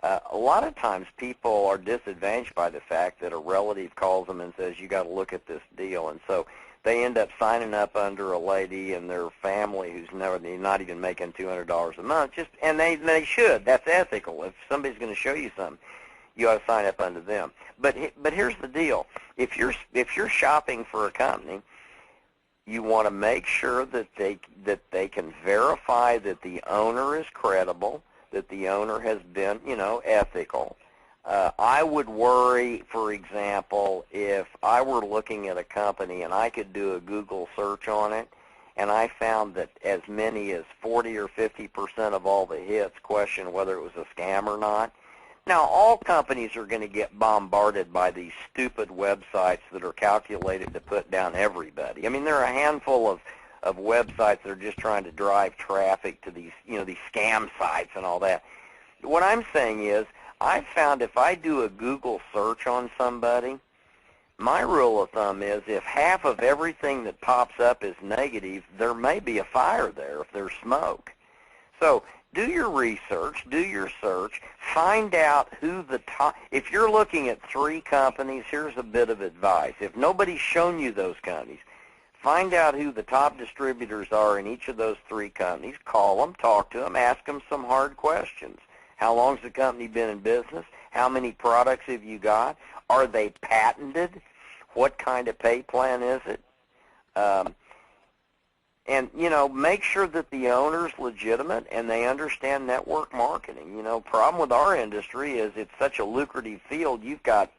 A lot of times people are disadvantaged by the fact that a relative calls them and says, you got to look at this deal. And so they end up signing up under a lady and their family who's not even making $200 a month. And they should. That's ethical. If somebody's going to show you something, you ought to sign up under them. But here's the deal. If you're shopping for a company, you want to make sure that they can verify that the owner is credible, that the owner has been, ethical. I would worry, for example, if I were looking at a company and I could do a Google search on it, and I found that as many as 40 or 50% of all the hits question whether it was a scam or not. Now, all companies are going to get bombarded by these stupid websites that are calculated to put down everybody. I mean, there are a handful of websites that are just trying to drive traffic to these, these scam sites and all that. What I'm saying is, I've found if I do a Google search on somebody, my rule of thumb is if half of everything that pops up is negative, there may be a fire there if there's smoke. So do your research, do your search, find out who the top, if you're looking at 3 companies, here's a bit of advice. If nobody's shown you those companies, find out who the top distributors are in each of those 3 companies, call them, talk to them, ask them some hard questions. How long's the company been in business? How many products have you got? Are they patented? What kind of pay plan is it? And, make sure that the owner's legitimate and they understand network marketing. Problem with our industry is it's such a lucrative field. You've got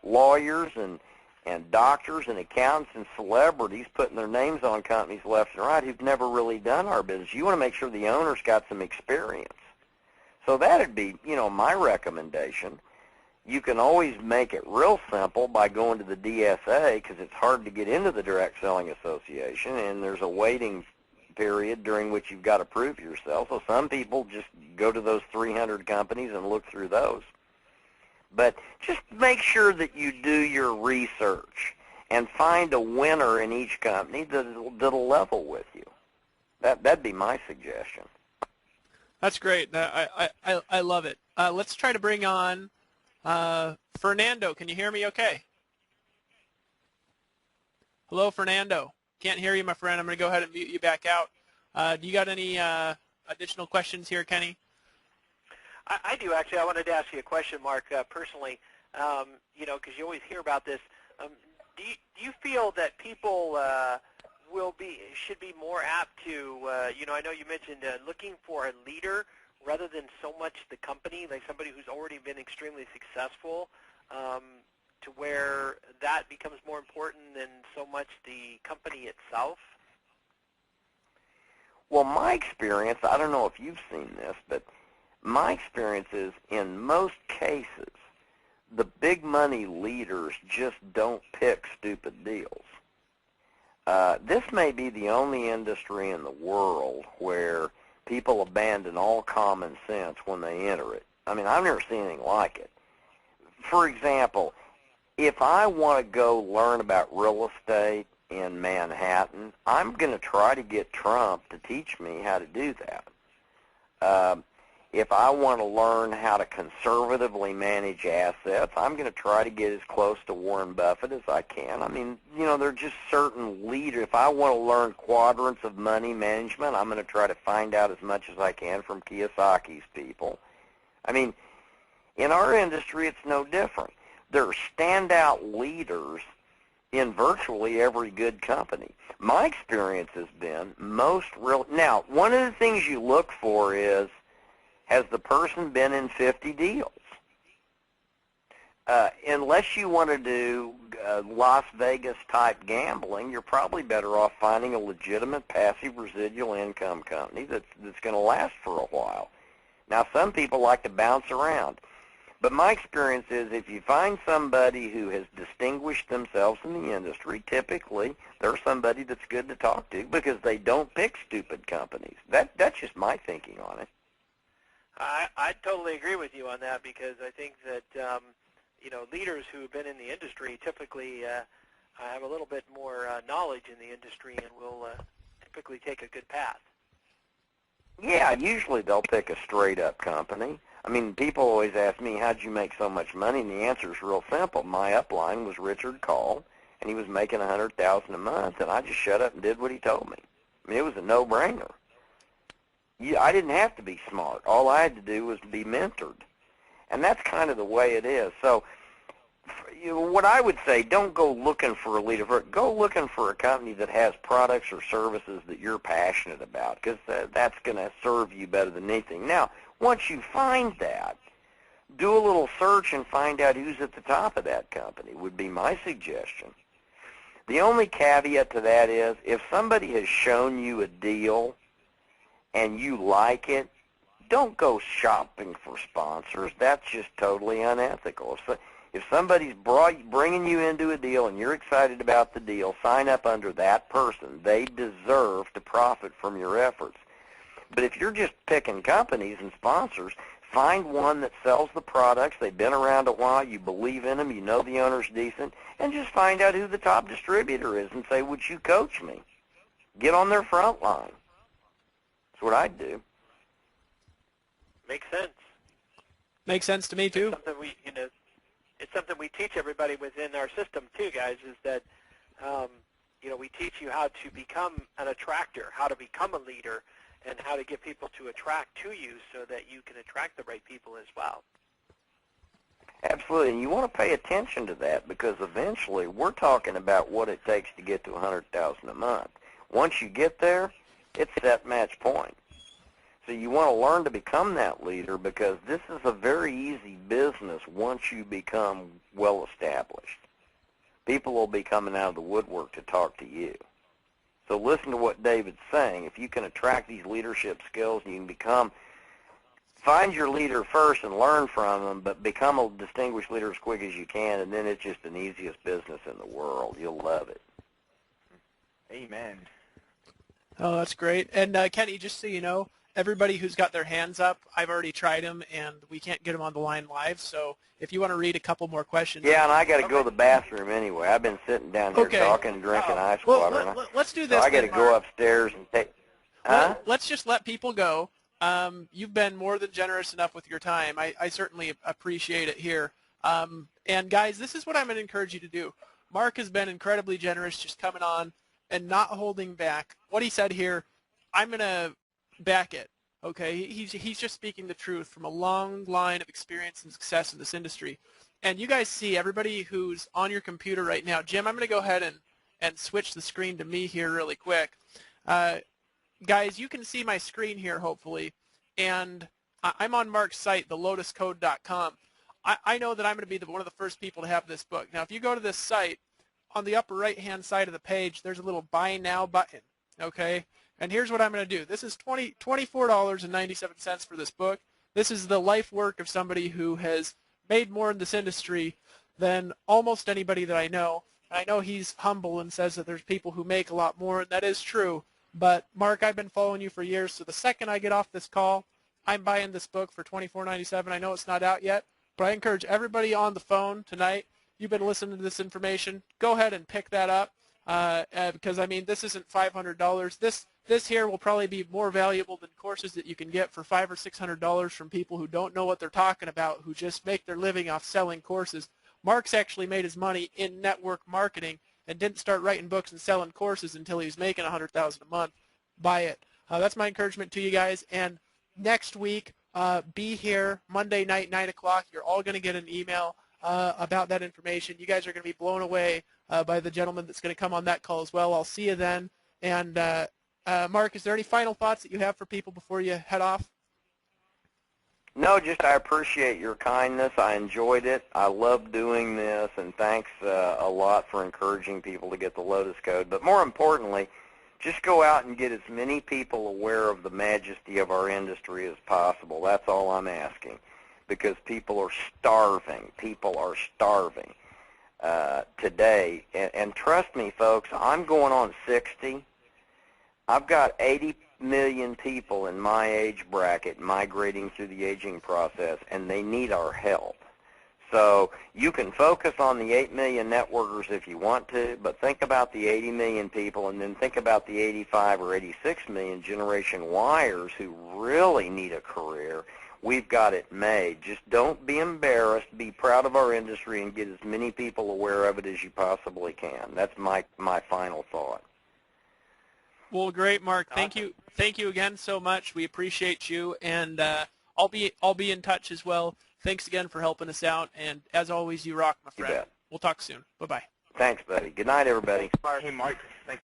lawyers and doctors and accountants and celebrities putting their names on companies left and right who've never really done our business. You want to make sure the owner's got some experience. So that'd be, my recommendation. You can always make it real simple by going to the DSA because it's hard to get into the Direct Selling Association, and there's a waiting period during which you've got to prove yourself. So some people just go to those 300 companies and look through those. But just make sure that you do your research and find a winner in each company that'll level with you. That'd be my suggestion. That's great. I love it. Let's try to bring on Fernando. Can you hear me okay? Hello, Fernando. Can't hear you, my friend. I'm going to go ahead and mute you back out. Do you got any additional questions here, Kenny? I do, actually. I wanted to ask you a question, Mark, personally, because you always hear about this. Do you feel that people should be more apt to, I know you mentioned looking for a leader rather than so much the company, like somebody who's already been extremely successful, to where that becomes more important than so much the company itself? Well, my experience, I don't know if you've seen this, but my experience is in most cases, the big money leaders just don't pick stupid deals. This may be the only industry in the world where people abandon all common sense when they enter it. I mean, I've never seen anything like it. For example, if I want to go learn about real estate in Manhattan, I'm going to try to get Trump to teach me how to do that. If I want to learn how to conservatively manage assets, I'm going to try to get as close to Warren Buffett as I can. I mean, you know, there are just certain leaders. If I want to learn quadrants of money management, I'm going to try to find out as much as I can from Kiyosaki's people. I mean, in our industry, it's no different. There are standout leaders in virtually every good company. My experience has been now, one of the things you look for is, has the person been in 50 deals? Unless you want to do Las Vegas type gambling, you're probably better off finding a legitimate passive residual income company that's going to last for a while. Now, some people like to bounce around. But my experience is if you find somebody who has distinguished themselves in the industry, typically they're somebody that's good to talk to because they don't pick stupid companies. That's just my thinking on it. I totally agree with you on that because I think that, you know, leaders who have been in the industry typically have a little bit more knowledge in the industry and will typically take a good path. Yeah, usually they'll pick a straight-up company. I mean, people always ask me, how'd you make so much money? And the answer is real simple. My upline was Richard Call, and he was making $100,000 a month, and I just shut up and did what he told me. I mean, it was a no-brainer. I didn't have to be smart. All I had to do was be mentored. And that's kind of the way it is. So what I would say, don't go looking for a leader. Go looking for a company that has products or services that you're passionate about because that's going to serve you better than anything. Now, once you find that, do a little search and find out who's at the top of that company would be my suggestion. The only caveat to that is if somebody has shown you a deal and you like it, don't go shopping for sponsors. That's just totally unethical. If somebody's bringing you into a deal and you're excited about the deal, sign up under that person. They deserve to profit from your efforts. But if you're just picking companies and sponsors, find one that sells the products. They've been around a while. You believe in them. You know the owner's decent. And just find out who the top distributor is and say, would you coach me? Get on their front line. That's what I'd do. Makes sense. Makes sense to me, too. It's something we, you know, it's something we teach everybody within our system, too, guys, is that, you know, we teach you how to become an attractor, how to become a leader, and how to get people to attract to you so that you can attract the right people as well. Absolutely, and you want to pay attention to that because eventually we're talking about what it takes to get to $100,000 a month. Once you get there, it's set match point. So you want to learn to become that leader because this is a very easy business once you become well established. People will be coming out of the woodwork to talk to you. So listen to what David's saying. If you can attract these leadership skills and you can find your leader first and learn from them, but become a distinguished leader as quick as you can, and then it's just the easiest business in the world. You'll love it. Amen. Oh, that's great. And Kenny, just so you know, everybody who's got their hands up, I've already tried them, and we can't get them on the line live. So if you want to read a couple more questions. Yeah, and I got to go to the bathroom anyway. I've been sitting down here talking and drinking ice water. Let's do this. So I got to go upstairs and take. Huh? Let's just let people go. You've been more than generous enough with your time. I certainly appreciate it here. And guys, this is what I'm going to encourage you to do. Mark has been incredibly generous, just coming on and not holding back. What he said here, I'm going to back it. Okay, he's just speaking the truth from a long line of experience and success in this industry. And you guys see everybody who's on your computer right now. Jim, I'm going to go ahead and switch the screen to me here really quick. Guys, you can see my screen here, hopefully, and I'm on Mark's site, thelotuscode.com. I know that I'm going to be one of the first people to have this book. Now, if you go to this site, on the upper right-hand side of the page, there's a little Buy Now button, okay? And here's what I'm going to do. This is $24.97 for this book. This is the life work of somebody who has made more in this industry than almost anybody that I know. I know he's humble and says that there's people who make a lot more, and that is true. But, Mark, I've been following you for years, so the second I get off this call, I'm buying this book for $24.97. I know it's not out yet, but I encourage everybody on the phone tonight, you've been listening to this information, go ahead and pick that up because, I mean, this isn't $500. This here will probably be more valuable than courses that you can get for $500 or $600 from people who don't know what they're talking about, who just make their living off selling courses. Mark's actually made his money in network marketing and didn't start writing books and selling courses until he was making $100,000 a month. Buy it. That's my encouragement to you guys. And next week, be here Monday night, 9 o'clock. You're all going to get an email about that information. You guys are going to be blown away by the gentleman that's going to come on that call as well. I'll see you then. And Mark, is there any final thoughts that you have for people before you head off? No, just I appreciate your kindness. I enjoyed it. I love doing this, and thanks a lot for encouraging people to get the Lotus Code. But more importantly, just go out and get as many people aware of the majesty of our industry as possible. That's all I'm asking, because people are starving. People are starving today. And trust me, folks, I'm going on 60. I've got 80 million people in my age bracket migrating through the aging process, and they need our help. So you can focus on the 8 million networkers if you want to, but think about the 80 million people, and then think about the 85 or 86 million Generation Yers who really need a career. We've got it made. Just don't be embarrassed. Be proud of our industry and get as many people aware of it as you possibly can. That's my final thought. Well, great, Mark. Thank you again so much. We appreciate you, and I'll be in touch as well. Thanks again for helping us out, and as always, you rock, my friend. You bet. We'll talk soon. Bye-bye. Thanks, buddy. Good night, everybody. Hey, Mark. Thanks.